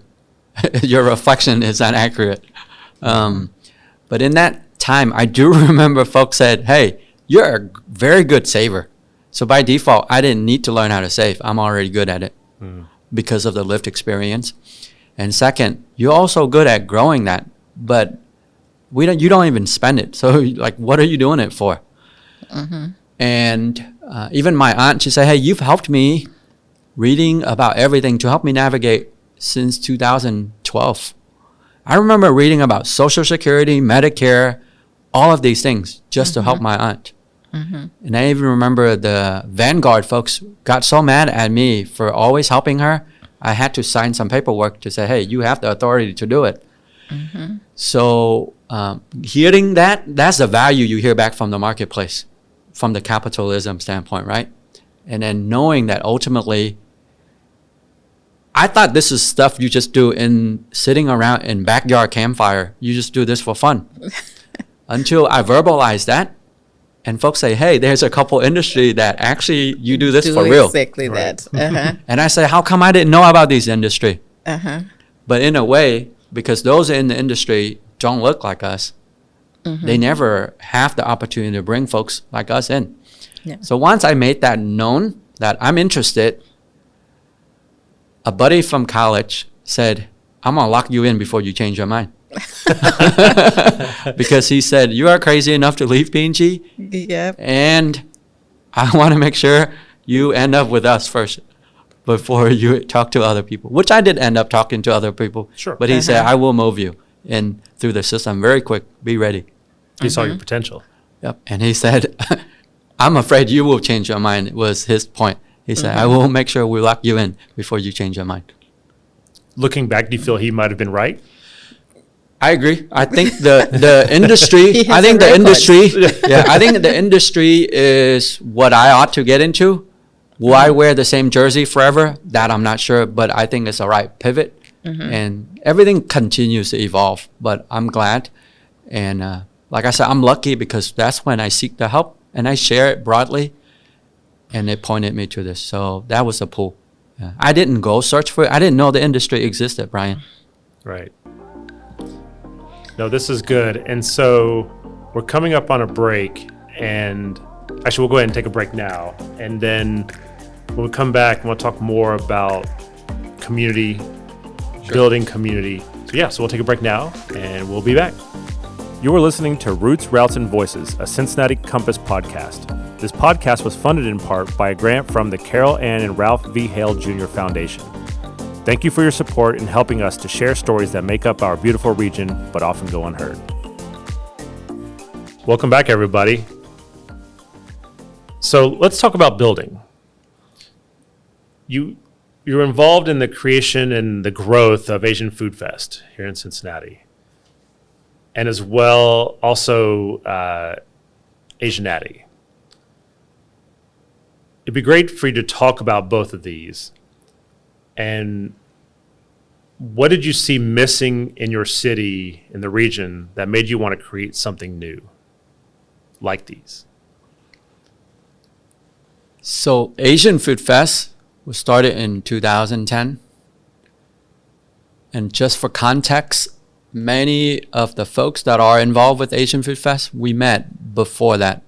S3: Your reflection is inaccurate. But in that time, I do remember folks said, hey, you're a very good saver. So by default, I didn't need to learn how to save. I'm already good at it because of the lived experience. And second, you're also good at growing that, but you don't even spend it. So like, what are you doing it for? And even my aunt, she said, hey, you've helped me reading about everything to help me navigate since 2012. I remember reading about Social Security, Medicare, all of these things just to help my aunt. And I even remember the Vanguard folks got so mad at me for always helping her. I had to sign some paperwork to say, hey, you have the authority to do it. So hearing that's the value you hear back from the marketplace, from the capitalism standpoint, right? And then knowing that ultimately, I thought this is stuff you just do in sitting around in backyard campfire. You just do this for fun. Until I verbalized that. and folks say, hey, there's a couple industry that actually you do this for real.
S1: Exactly that. Uh-huh.
S3: And I say, how come I didn't know about this industry?
S1: Uh-huh.
S3: But in a way, because those in the industry don't look like us, they never have the opportunity to bring folks like us in.
S1: Yeah.
S3: So once I made that known that I'm interested, a buddy from college said, I'm going to lock you in before you change your mind. Because he said, you are crazy enough to leave P&G,
S1: Yep.
S3: and I want to make sure you end up with us first before you talk to other people, which I did end up talking to other people.
S2: Sure.
S3: But he said, I will move you in through the system very quick. Be ready.
S2: He saw your potential.
S3: Yep. And he said, I'm afraid you will change your mind, was his point. He said, I will make sure we lock you in before you change your mind.
S2: Looking back, do you feel he might have been right?
S3: I agree. I think the industry,
S1: He has
S3: I think
S1: a
S3: the
S1: record.
S3: industry, I think the industry is what I ought to get into. Will I wear the same jersey forever? That I'm not sure, but I think it's a right pivot. And everything continues to evolve, but I'm glad. And like I said, I'm lucky because that's when I seek the help and I share it broadly. And it pointed me to this. So that was a pull. Yeah. I didn't go search for it. I didn't know the industry existed, Bryan.
S2: Right. No, this is good. And so we're coming up on a break, and actually we'll go ahead and take a break now. And then when we come back, we'll talk more about community, building community. So we'll take a break now, and we'll be back. You are listening to Roots, Routes, and Voices, a Cincinnati Compass podcast. This podcast was funded in part by a grant from the Carol Ann and Ralph V. Hale Jr. Foundation. Thank you for your support in helping us to share stories that make up our beautiful region, but often go unheard. Welcome back, everybody. So let's talk about building. You're involved in the creation and the growth of Asian Food Fest here in Cincinnati, and as well also Asianati. It'd be great for you to talk about both of these. And what did you see missing in your city, in the region, that made you want to create something new like these?
S3: So Asian Food Fest was started in 2010. And just for context, many of the folks that are involved with Asian Food Fest, we met before that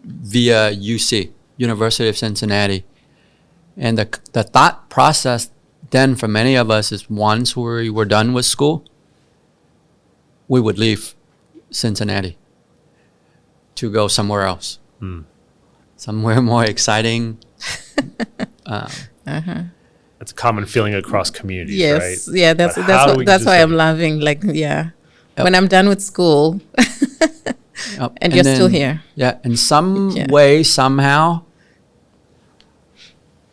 S3: via UC, University of Cincinnati. And the thought process then for many of us is once we were done with school, we would leave Cincinnati to go somewhere else. Somewhere more exciting.
S2: That's a common feeling across communities,
S1: Yes.
S2: right?
S1: Yeah, that's why I'm
S2: it?
S1: laughing. Like, when I'm done with school and you're still here.
S3: Yeah, in some way, somehow,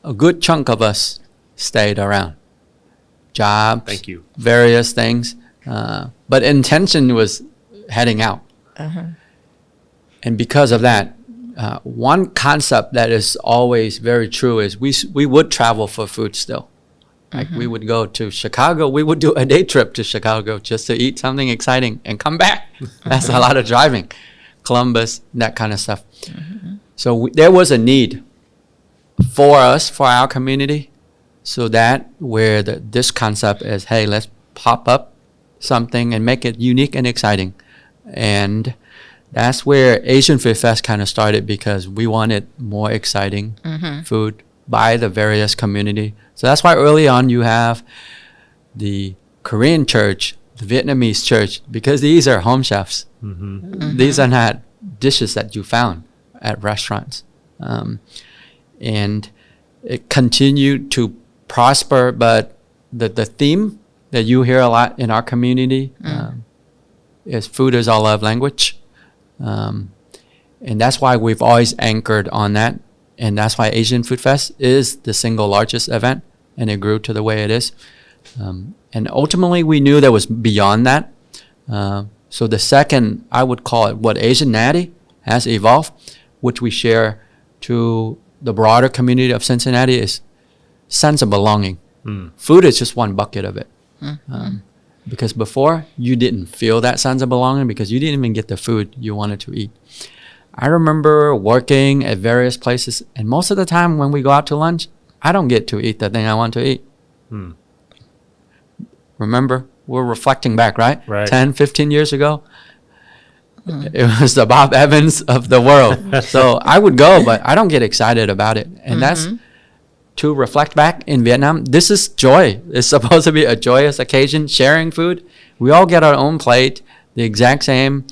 S3: a good chunk of us stayed around. Jobs,
S2: Thank you.
S3: various things. But intention was heading out. And because of that, one concept that is always very true is we would travel for food still. Like we would go to Chicago. We would do a day trip to Chicago just to eat something exciting and come back. That's a lot of driving. Columbus, that kind of stuff. So there was a need for us, for our community. So that where this concept is, hey, let's pop up something and make it unique and exciting. And that's where Asian Food Fest kind of started because we wanted more exciting food by the various community. So that's why early on you have the Korean church, the Vietnamese church, because these are home chefs. These are not dishes that you found at restaurants. And it continued to prosper, but the theme that you hear a lot in our community is food is our love language. And that's why we've always anchored on that. And that's why Asian Food Fest is the single largest event, and it grew to the way it is. And ultimately, we knew there was beyond that. So the second, I would call it what Asianati has evolved, which we share to the broader community of Cincinnati, is sense of belonging. Food is just one bucket of it. Because before, you didn't feel that sense of belonging because you didn't even get the food you wanted to eat. I remember working at various places, and most of the time when we go out to lunch, I don't get to eat the thing I want to eat. Remember, we're reflecting back, right?
S2: Right.
S3: 10, 15 years ago. It was the Bob Evans of the world. So I would go, but I don't get excited about it. And that's to reflect back in Vietnam. This is joy. It's supposed to be a joyous occasion, sharing food. We all get our own plate, the exact same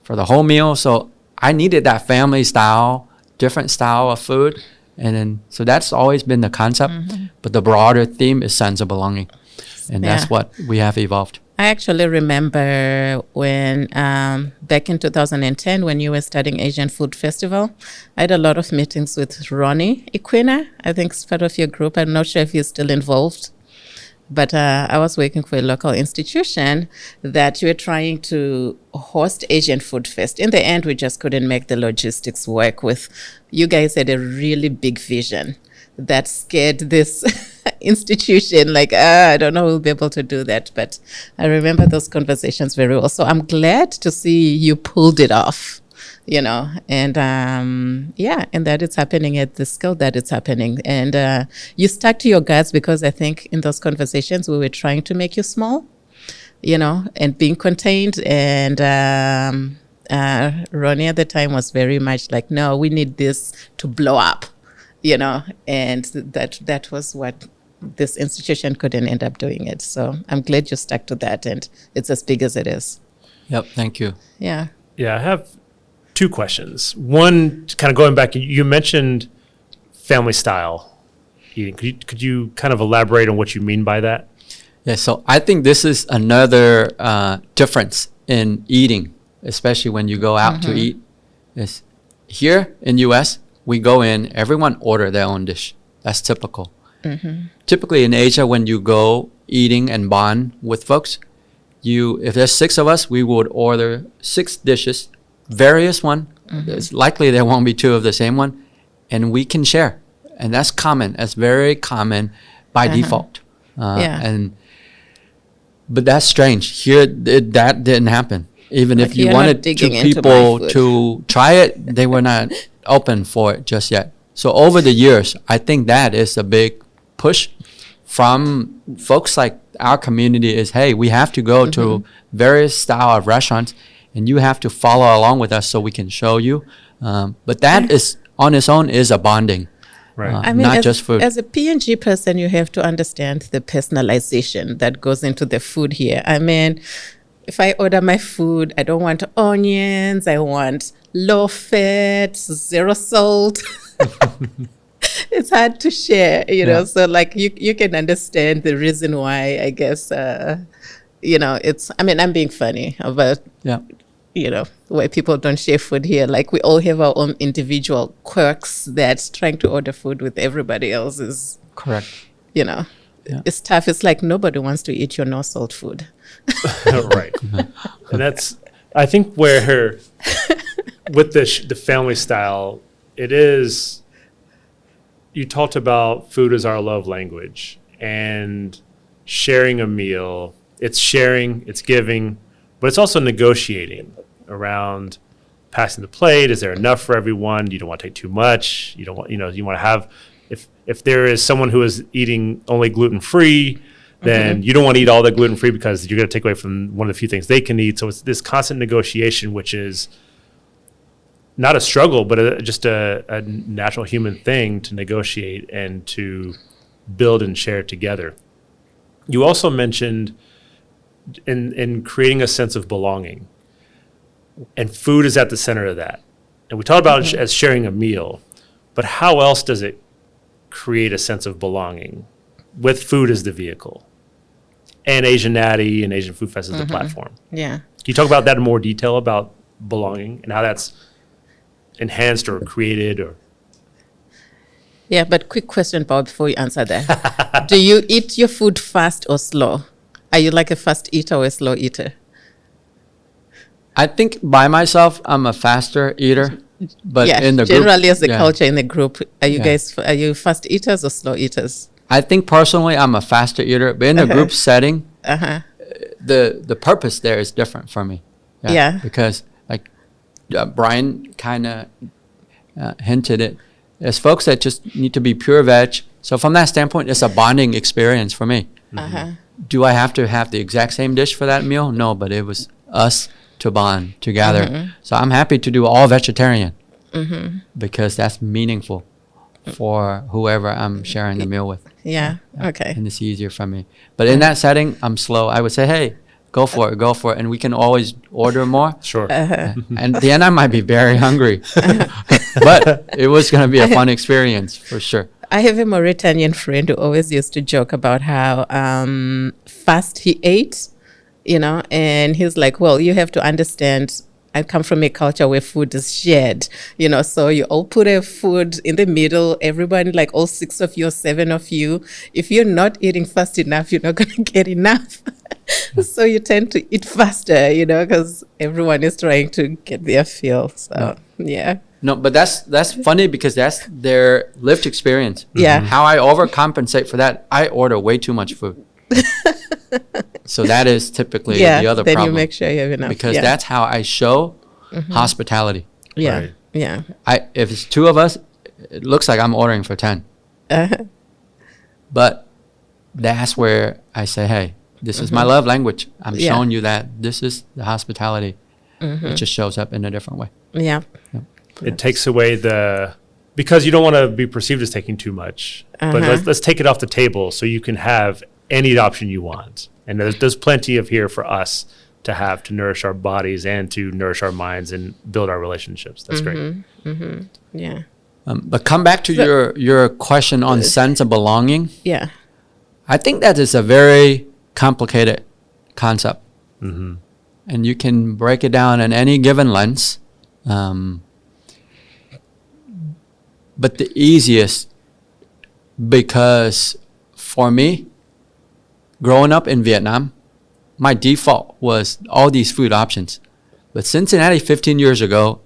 S3: for the whole meal. So I needed that family style, different style of food. And then, so that's always been the concept. But the broader theme is sense of belonging. And that's what we have evolved.
S1: I actually remember when back in 2010 when you were studying Asian Food Festival, I had a lot of meetings with Ronnie Equina. I think it's part of your group. I'm not sure if you're still involved. But I was working for a local institution that you were trying to host Asian Food Fest. In the end, we just couldn't make the logistics work with. You guys had a really big vision that scared this institution. Like, I don't know we'll be able to do that. But I remember those conversations very well. So I'm glad to see you pulled it off. You know, and and that it's happening at the scale that it's happening. And you stuck to your guts because I think in those conversations we were trying to make you small, you know, and being contained. And Ronnie at the time was very much like, no, we need this to blow up, you know, and that was what this institution couldn't end up doing it. So I'm glad you stuck to that, and it's as big as it is.
S3: Yep, thank you.
S1: Yeah.
S2: Yeah, I have two questions. One, kind of going back, you mentioned family style eating. Could you kind of elaborate on what you mean by that?
S3: Yeah, so I think this is another difference in eating, especially when you go out to eat. Is here in US, we go in, everyone order their own dish. That's typical. Typically in Asia, when you go eating and bond with folks, if there's 6 of us, we would order 6 dishes, various one. It's likely there won't be 2 of the same one, and we can share. And that's common. That's very common by default. But that's strange. Here, that didn't happen. Even
S1: Like
S3: if you
S1: you're
S3: wanted
S1: not digging
S3: 2
S1: into my
S3: people
S1: food.
S3: to try it, they were not open for it just yet. So over the years, I think that is a big push from folks like our community is, hey, we have to go to various style of restaurants, and you have to follow along with us so we can show you. But that is, on its own, is a bonding.
S2: Right.
S1: I mean,
S3: not
S1: as,
S3: just food.
S1: as a P&G person, you have to understand the personalization that goes into the food here. I mean, if I order my food, I don't want onions. I want low fat, 0 salt. It's hard to share, you know. So like you can understand the reason why, I guess, you know, it's, I mean, I'm being funny about, you know, why people don't share food here. Like we all have our own individual quirks that trying to order food with everybody else is,
S3: Correct.
S1: you know, it's tough. It's like nobody wants to eat your no salt food.
S2: Right. And that's, I think, where with the family style, it is, you talked about food as our love language and sharing a meal. It's sharing, it's giving, but it's also negotiating around passing the plate. Is there enough for everyone? You don't want to take too much. You don't want, you know, you want to have, if there is someone who is eating only gluten-free, then you don't want to eat all the gluten-free because you're going to take away from one of the few things they can eat. So it's this constant negotiation, which is not a struggle, but just a natural human thing to negotiate and to build and share together. You also mentioned in creating a sense of belonging, and food is at the center of that. And we talked about it as sharing a meal, but how else does it create a sense of belonging with food as the vehicle and Asianati and Asian Food Fest as the platform?
S1: Yeah.
S2: Can you talk about that in more detail about belonging and how that's enhanced or created? Or
S1: Yeah, but quick question, Bob, before you answer that. Do you eat your food fast or slow? Are you like a fast eater or a slow eater?
S3: I think by myself, I'm a faster eater. But
S1: yeah,
S3: in the group,
S1: generally as the culture in the group, are you guys, are you fast eaters or slow eaters?
S3: I think personally, I'm a faster eater. But in the group setting, the purpose there is different for me.
S1: Yeah.
S3: Because like Bryan kind of hinted it. There's folks that just need to be pure veg. So from that standpoint, it's a bonding experience for me. Do I have to have the exact same dish for that meal? No, but it was us to bond together. So I'm happy to do all vegetarian because that's meaningful for whoever I'm sharing the meal with.
S1: Yeah. Okay.
S3: And it's easier for me. But in that setting, I'm slow. I would say, hey, go for it. And we can always order more.
S2: Sure.
S3: And at the end, I might be very hungry. But it was going to be a fun experience for sure.
S1: I have a Mauritanian friend who always used to joke about how fast he ate, and he's like, well, you have to understand, I come from a culture where food is shared, so you all put a food in the middle, everybody, like all 6 of you or 7 of you. If you're not eating fast enough, you're not going to get enough. So you tend to eat faster, because everyone is trying to get their fill. So, yeah.
S3: No, but that's funny because that's their lived experience.
S1: Yeah.
S3: How I overcompensate for that, I order way too much food. So that is typically the other
S1: then
S3: problem.
S1: You make sure you have enough.
S3: Because that's how I show hospitality.
S1: Yeah.
S2: Right.
S1: Yeah.
S3: If it's 2 of us, it looks like I'm ordering for 10. But that's where I say, hey, this is my love language. I'm showing you that this is the hospitality. It just shows up in a different way.
S1: Yeah.
S2: It takes away because you don't want to be perceived as taking too much. But let's take it off the table so you can have any option you want. And there's plenty of here for us to have to nourish our bodies and to nourish our minds and build our relationships. That's great.
S1: Yeah.
S3: But come back to your question on sense of belonging.
S1: Yeah.
S3: I think that is a very complicated concept. And you can break it down in any given lens. But the easiest, because for me, growing up in Vietnam, my default was all these food options. But Cincinnati 15 years ago,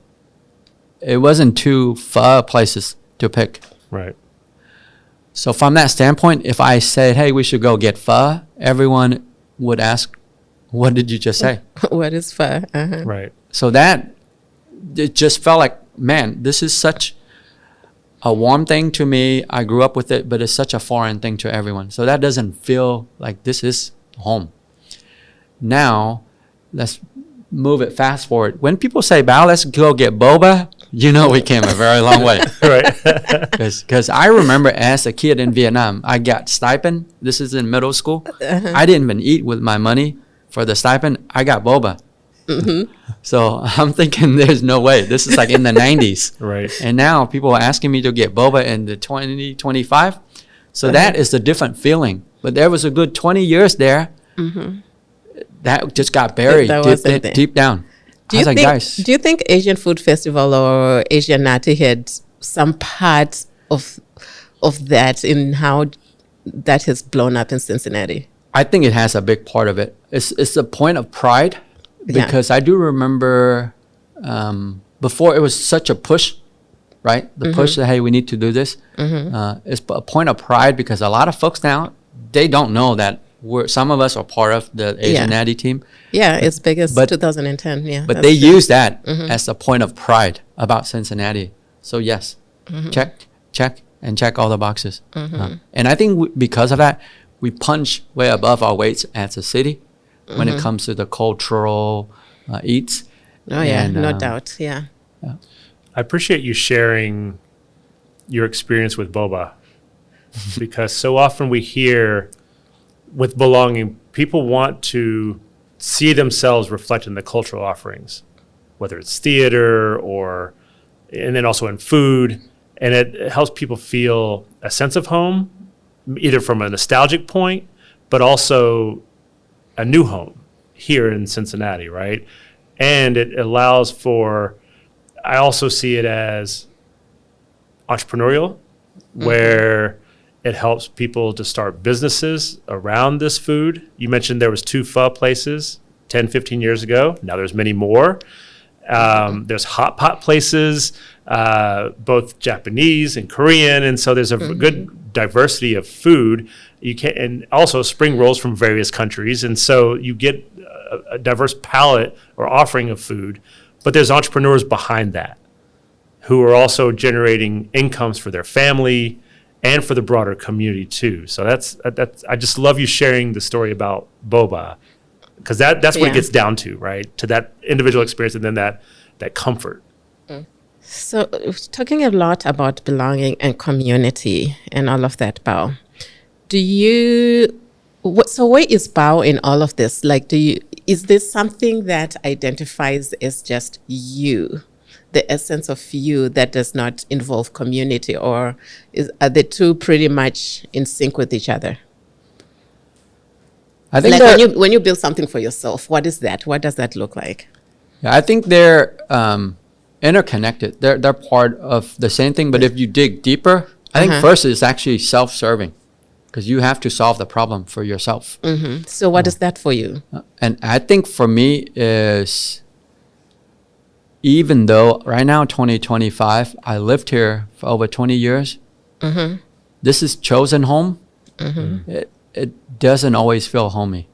S3: it wasn't 2 pho places to pick.
S2: Right.
S3: So from that standpoint, if I said, hey, we should go get pho, everyone would ask, what did you just say?
S1: What is pho?
S2: Right.
S3: So it just felt like, man, this is such a warm thing to me. I grew up with it, but it's such a foreign thing to everyone. So that doesn't feel like this is home. Now, let's move it fast forward. When people say, Bao, let's go get boba, we came a very long way.
S2: Right.
S3: Because I remember as a kid in Vietnam, I got stipend. This is in middle school. I didn't even eat with my money for the stipend. I got boba. So I'm thinking there's no way. This is like in the 90s.
S2: Right.
S3: And now people are asking me to get boba in the 2025. So that is a different feeling. But there was a good 20 years there. That just got buried deep down.
S1: Do you think Asian Food Festival or Asianati had some part of that in how that has blown up in Cincinnati?
S3: I think it has a big part of it. It's a point of pride. Because I do remember before it was such a push, right? The push that, hey, we need to do this. It's a point of pride because a lot of folks now, they don't know that some of us are part of the Asianati team.
S1: Yeah, it's big as 2010. Yeah,
S3: but they use that as a point of pride about Cincinnati. So yes, check all the boxes. And I think because of that, we punch way above our weights as a city. When it comes to the cultural eats.
S1: Oh, yeah, no doubt. Yeah.
S2: I appreciate you sharing your experience with boba because so often we hear with belonging, people want to see themselves reflected in the cultural offerings, whether it's theater and then also in food. And it helps people feel a sense of home, either from a nostalgic point, but also a new home here in Cincinnati, right? And it allows I also see it as entrepreneurial, where it helps people to start businesses around this food. You mentioned there was 2 pho places 10, 15 years ago. Now there's many more. There's hot pot places, both Japanese and Korean. And so there's a good diversity of food. And also spring rolls from various countries. And so you get a diverse palette or offering of food but there's entrepreneurs behind that who are also generating incomes for their family and for the broader community too. So that's I just love you sharing the story about boba, because that's what it gets down to, right? To that individual experience and then that comfort.
S1: So, talking a lot about belonging and community and all of that, Bao. So where is Bao in all of this? Like, is this something that identifies as just you, the essence of you that does not involve community, or are the two pretty much in sync with each other?
S3: I think
S1: like when you build something for yourself, what is that? What does that look like?
S3: I think they're interconnected. They're part of the same thing. But if you dig deeper, I think first it's actually self-serving, because you have to solve the problem for yourself.
S1: So what is that for you?
S3: And I think for me is, even though right now 2025, I lived here for over 20 years, this is chosen home. It doesn't always feel homey.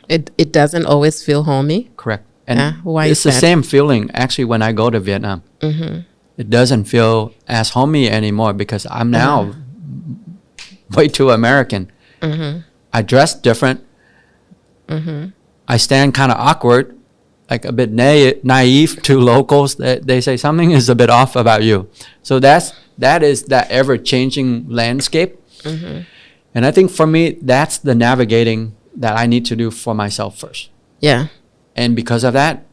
S1: It doesn't always feel homey.
S3: Correct. And
S1: why
S3: it's
S1: is
S3: the
S1: that?
S3: same feeling actually when I go to Vietnam. It doesn't feel as homey anymore because I'm now way too American. I dress different. I stand kind of awkward, like a bit naive to locals. They say something is a bit off about you. So that is that ever-changing landscape. And I think for me, that's the navigating that I need to do for myself first.
S1: Yeah.
S3: And because of that,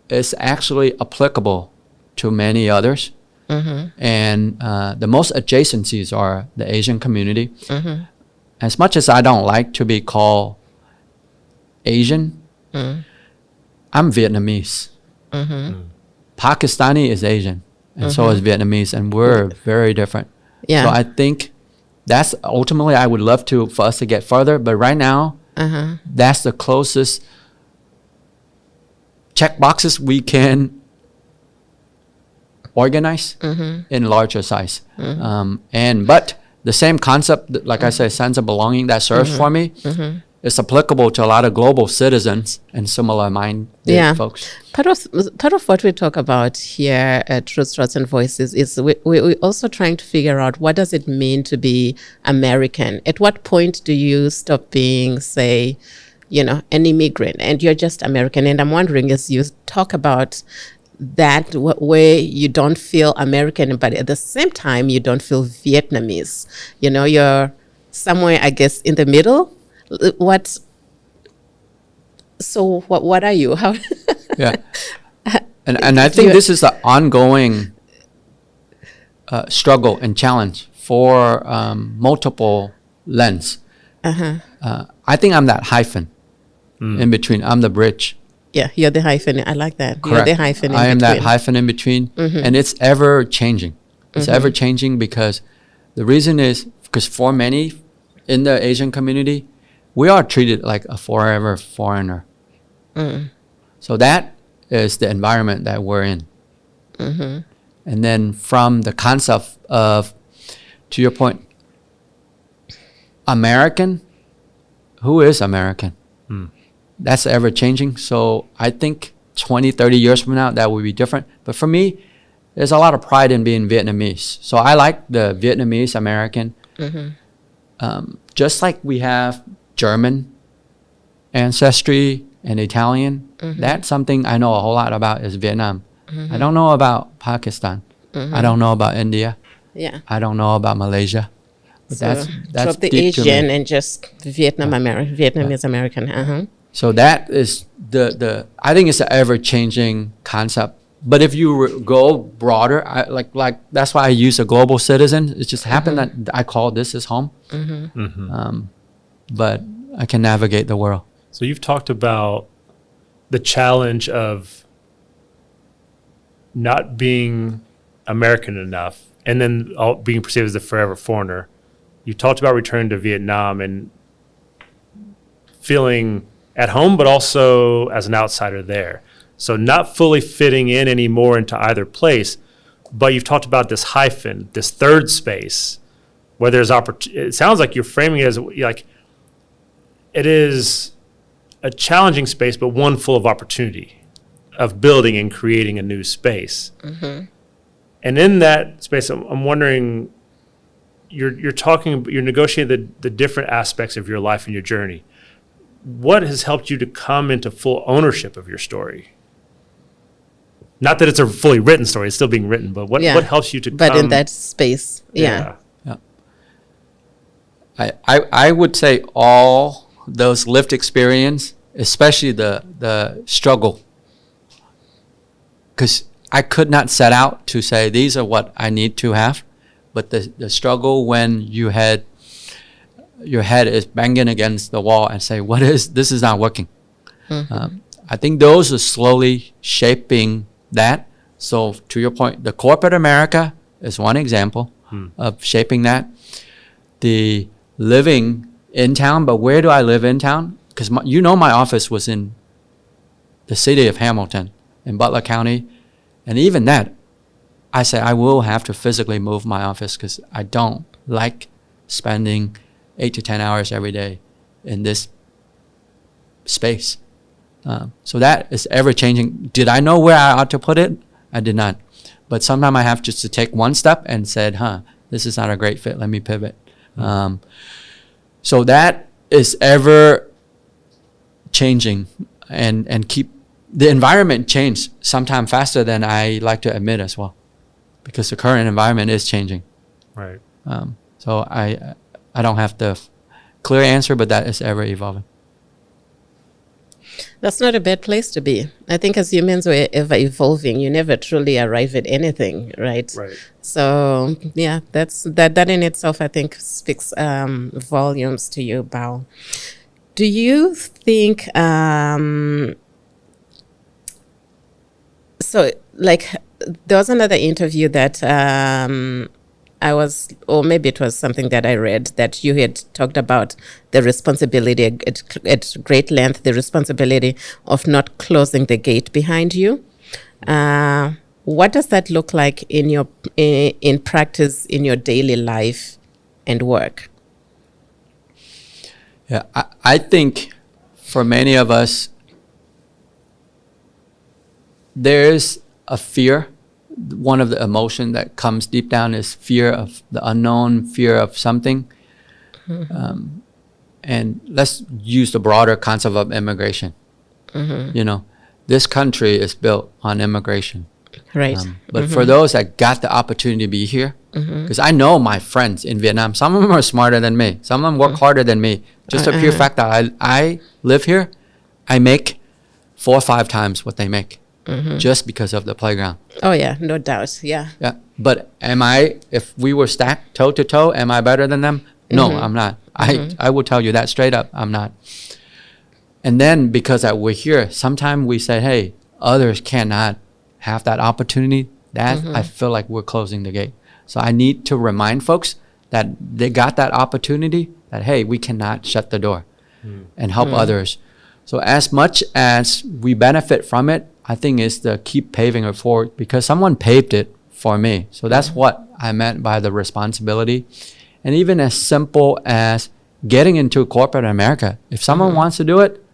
S3: it's actually applicable to many others. And the most adjacencies are the Asian community. As much as I don't like to be called Asian, I'm Vietnamese. Pakistani is Asian, and so is Vietnamese, and we're very different.
S1: Yeah.
S3: So I think that's ultimately, I would love for us to get further, but right now, that's the closest check boxes we can organize in larger size. But the same concept, like I say, sense of belonging that serves for me, is applicable to a lot of global citizens and similar minded folks.
S1: Part of what we talk about here at Truth, Thoughts, and Voices is we're also trying to figure out, what does it mean to be American? At what point do you stop being, say, an immigrant and you're just American? And I'm wondering, as you talk about that, where you don't feel American, but at the same time, you don't feel Vietnamese. You're somewhere, I guess, in the middle. What are you? How?
S3: Yeah. And I think this is an ongoing struggle and challenge for multiple lens. I think I'm that hyphen in between. I'm the bridge.
S1: Yeah, you're the hyphen. I like that.
S3: Correct.
S1: You're the hyphen in between.
S3: I am that hyphen in between. And it's ever changing. It's ever changing because the reason is because for many in the Asian community, we are treated like a forever foreigner. So that is the environment that we're in. And then from the concept of, to your point, American, who is American? That's ever changing. So I think 20, 30 years from now, that will be different. But for me, there's a lot of pride in being Vietnamese. So I like the Vietnamese American. Just like we have German ancestry and Italian, that's something I know a whole lot about is Vietnam. I don't know about Pakistan. I don't know about India.
S1: Yeah.
S3: I don't know about Malaysia. But
S1: So
S3: that's
S1: drop the
S3: deep to me.
S1: Asian and just Vietnamese American.
S3: So that is the I think it's an ever-changing concept. But if you go broader, like that's why I use a global citizen. It just happened that I call this as home. But I can navigate the world.
S2: So you've talked about the challenge of not being American enough and then being perceived as a forever foreigner. You talked about returning to Vietnam and feeling at home, but also as an outsider there. So not fully fitting in anymore into either place, but you've talked about this hyphen, this third space, where there's it sounds like you're framing it as like it is a challenging space, but one full of opportunity. of building and creating a new space.
S1: Mm-hmm.
S2: And in that space, I'm wondering, you're negotiating the different aspects of your life and your journey. What has helped you to come into full ownership of your story? Not that it's a fully written story; it's still being written. But what helps you to?
S1: But in that space, yeah.
S3: I would say all those lived experience, especially the struggle, because I could not set out to say these are what I need to have, but the struggle when your head is banging against the wall and say, this is not working. Mm-hmm. I think those are slowly shaping that. So to your point, the corporate America is one example of shaping that. The living in town, but where do I live in town? Because my office was in the city of Hamilton in Butler County. And even that, I say I will have to physically move my office because I don't like spending 8 to 10 hours every day in this space. So that is ever changing. Did I know where I ought to put it? I did not. But sometimes I have just to take one step and said, this is not a great fit. Let me pivot. So that is ever changing and keep the environment change sometimes faster than I like to admit as well, because the current environment is changing.
S2: Right.
S3: So I don't have the clear answer, but that is ever evolving.
S1: That's not a bad place to be. I think as humans, we're ever evolving. You never truly arrive at anything, right?
S2: Right.
S1: So yeah, that in itself, I think, speaks volumes to you, Bao. Do you think so? Like, there was another interview that I was, or maybe it was something that I read, that you had talked about the responsibility at great length, the responsibility of not closing the gate behind you. What does that look like in practice in your daily life and work?
S3: Yeah, I think for many of us, there's a fear. One of the emotion that comes deep down is fear of the unknown, fear of something. Mm-hmm. And let's use the broader concept of immigration. Mm-hmm. This country is built on immigration.
S1: Right.
S3: But for those that got the opportunity to be here, because I know my friends in Vietnam, some of them are smarter than me. Some of them work harder than me. Just the pure fact that I live here, I make 4 or 5 times what they make. Just because of the playground.
S1: Oh yeah, no doubt. Yeah.
S3: Yeah. But if we were stacked toe to toe, am I better than them? No, I'm not. I will tell you that straight up. I'm not. And then because we're here, sometimes we say, hey, others cannot have that opportunity. That I feel like we're closing the gate. So I need to remind folks that they got that opportunity, that, hey, we cannot shut the door and help others. So as much as we benefit from it, I think is to keep paving it forward, because someone paved it for me. So that's what I meant by the responsibility. And even as simple as getting into corporate America, if someone wants to do it,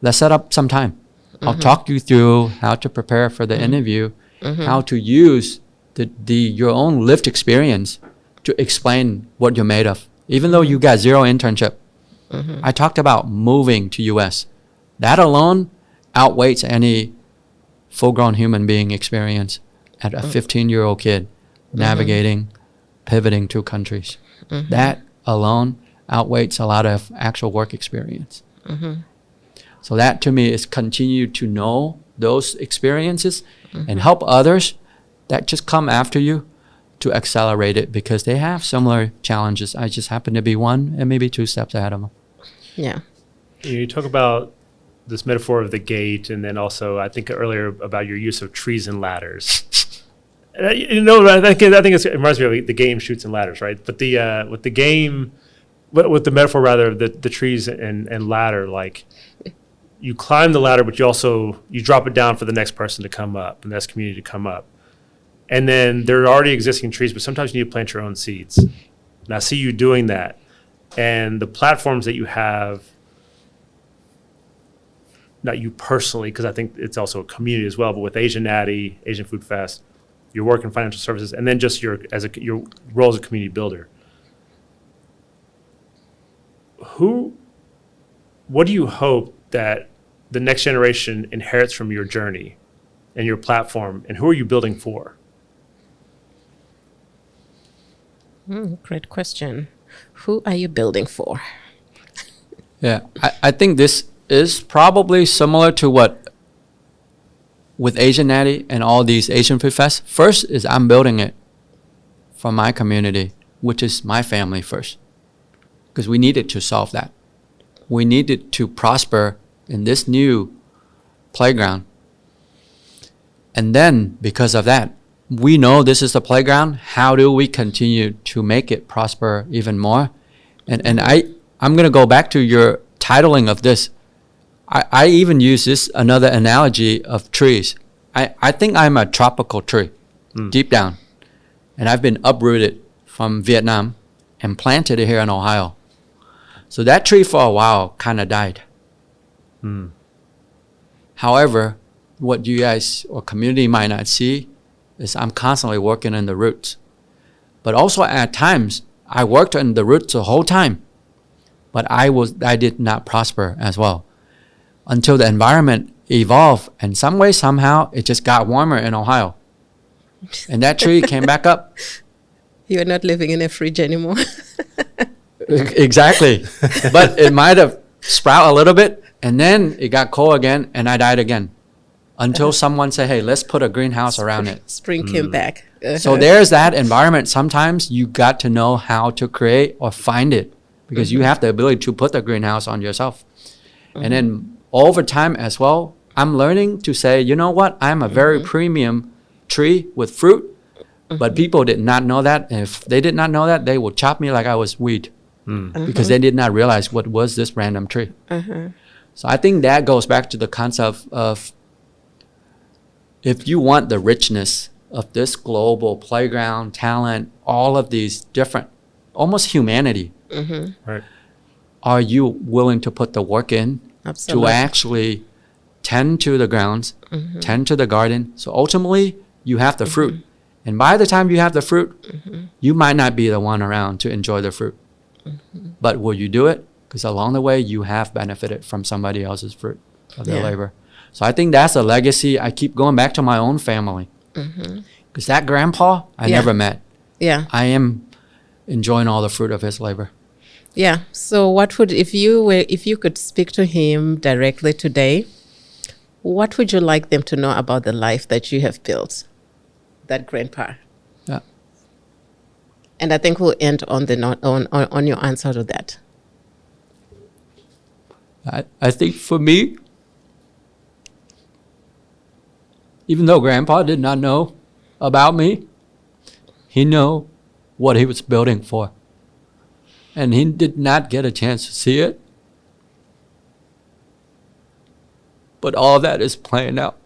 S3: let's set up some time. I'll talk you through how to prepare for the interview, how to use your own lived experience to explain what you're made of. Even though you got 0 internship, I talked about moving to US. That alone outweighs any full-grown human being experience at a 15-year-old kid navigating, pivoting 2 countries. That alone outweighs a lot of actual work experience. So that to me is continue to know those experiences and help others that just come after you to accelerate it, because they have similar challenges. I just happen to be 1 and maybe 2 steps ahead of them.
S1: Yeah.
S2: You talk about this metaphor of the gate, and then also I think earlier about your use of trees and ladders. I think it reminds me of the game Shoots and Ladders, right? But with the metaphor rather of the trees and ladder, like you climb the ladder, but you drop it down for the next person to come up, the next community to come up. And then there are already existing trees, but sometimes you need to plant your own seeds. And I see you doing that. And the platforms that you have not you personally, because I think it's also a community as well, but with Asianati, Asian Food Fest, your work in financial services, and then just your role as a community builder. What do you hope that the next generation inherits from your journey and your platform, and who are you building for?
S1: Great question. Who are you building for?
S3: Yeah, I think this is probably similar to what with Asianati and all these Asian Food Fests. First is I'm building it for my community, which is my family first, because we needed to solve that. We needed to prosper in this new playground. And then because of that, we know this is the playground. How do we continue to make it prosper even more? And I'm going to go back to your titling of this. I even use this another analogy of trees. I think I'm a tropical tree deep down. And I've been uprooted from Vietnam and planted here in Ohio. So that tree for a while kind of died. However, what you guys or community might not see is I'm constantly working in the roots. But also at times, I worked in the roots the whole time, but I did not prosper as well until the environment evolved, and some way, somehow, it just got warmer in Ohio. And that tree came back up.
S1: You're not living in a fridge anymore.
S3: Exactly. But it might have sprouted a little bit, and then it got cold again, and I died again. Until someone said, hey, let's put a greenhouse around it.
S1: Spring came back.
S3: So there's that environment. Sometimes you got to know how to create or find it, because you have the ability to put the greenhouse on yourself. And then over time as well, I'm learning to say, you know what? I'm a very premium tree with fruit, but people did not know that. And if they did not know that, they would chop me like I was weed because they did not realize what was this random tree. So I think that goes back to the concept of if you want the richness of this global playground, talent, all of these different, almost humanity,
S2: Right.
S3: are you willing to put the work in
S1: Absolutely.
S3: to actually tend to the grounds, tend to the garden? So ultimately, you have the fruit. And by the time you have the fruit, you might not be the one around to enjoy the fruit. But will you do it? Because along the way, you have benefited from somebody else's fruit of their labor. So I think that's a legacy. I keep going back to my own family. Because that grandpa, I never met.
S1: Yeah.
S3: I am enjoying all the fruit of his labor.
S1: Yeah. So what would, if you could speak to him directly today, what would you like them to know about the life that you have built, that grandpa?
S3: Yeah.
S1: And I think we'll end on the on your answer to that.
S3: I think for me, even though Grandpa did not know about me, he knew what he was building for. And he did not get a chance to see it. But all that is playing out.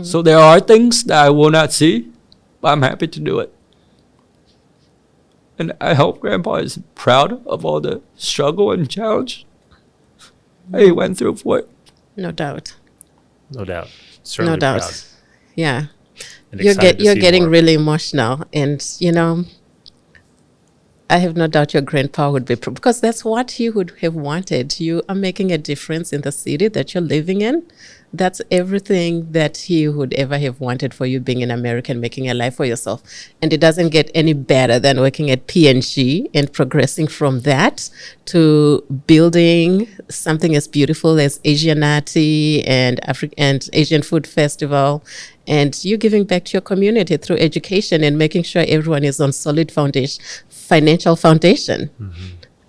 S3: So there are things that I will not see, but I'm happy to do it. And I hope Grandpa is proud of all the struggle and challenge that he went through for it.
S1: No doubt.
S2: No doubt. Certainly
S1: No doubt.
S2: proud.
S1: Yeah.
S2: And
S1: You're
S2: excited to
S1: you're
S2: see
S1: getting
S2: more.
S1: really emotional, and I have no doubt your grandpa would be because that's what he would have wanted. You are making a difference in the city that you're living in. That's everything that he would ever have wanted for you being an American, making a life for yourself. And it doesn't get any better than working at P&G and progressing from that to building something as beautiful as Asianati and and Asian Food Festival. And you giving back to your community through education and making sure everyone is on solid foundation, financial foundation.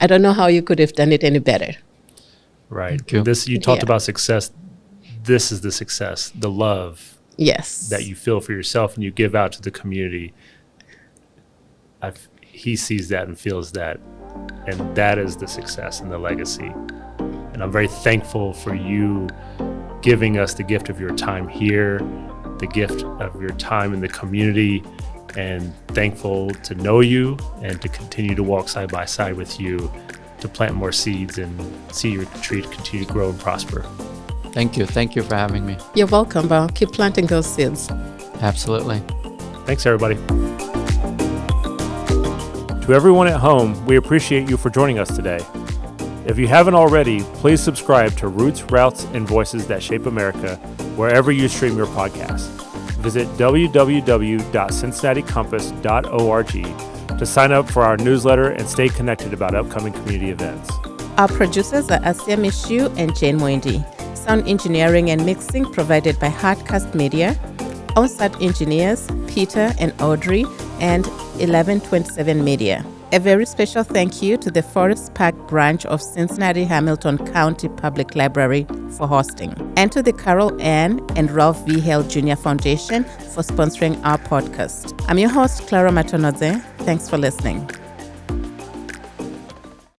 S1: I don't know how you could have done it any better.
S2: Right.
S3: Thank you.
S2: This you talked
S1: Yeah.
S2: about success. This is the success, the love
S1: Yes.
S2: that you feel for yourself and you give out to the community. He sees that and feels that, and that is the success and the legacy. And I'm very thankful for you giving us the gift of your time here, the gift of your time in the community, and thankful to know you and to continue to walk side by side with you to plant more seeds and see your tree continue to grow and prosper.
S3: Thank you. Thank you for having me.
S1: You're welcome, Bao. Keep planting those seeds.
S3: Absolutely.
S2: Thanks, everybody. To everyone at home, we appreciate you for joining us today. If you haven't already, please subscribe to Roots, Routes, and Voices That Shape America wherever you stream your podcasts. Visit www.cincinnaticompass.org to sign up for our newsletter and stay connected about upcoming community events.
S1: Our producers are Asia Mishu and Jane Wendy. Sound engineering and mixing provided by Hardcast Media. On-site engineers Peter and Audrey and 1127 Media. A very special thank you to the Forest Park branch of Cincinnati Hamilton County Public Library for hosting, and to the Carol Ann and Ralph V. Hale Jr. Foundation for sponsoring our podcast. I'm your host, Clara Matonhodze. Thanks for listening.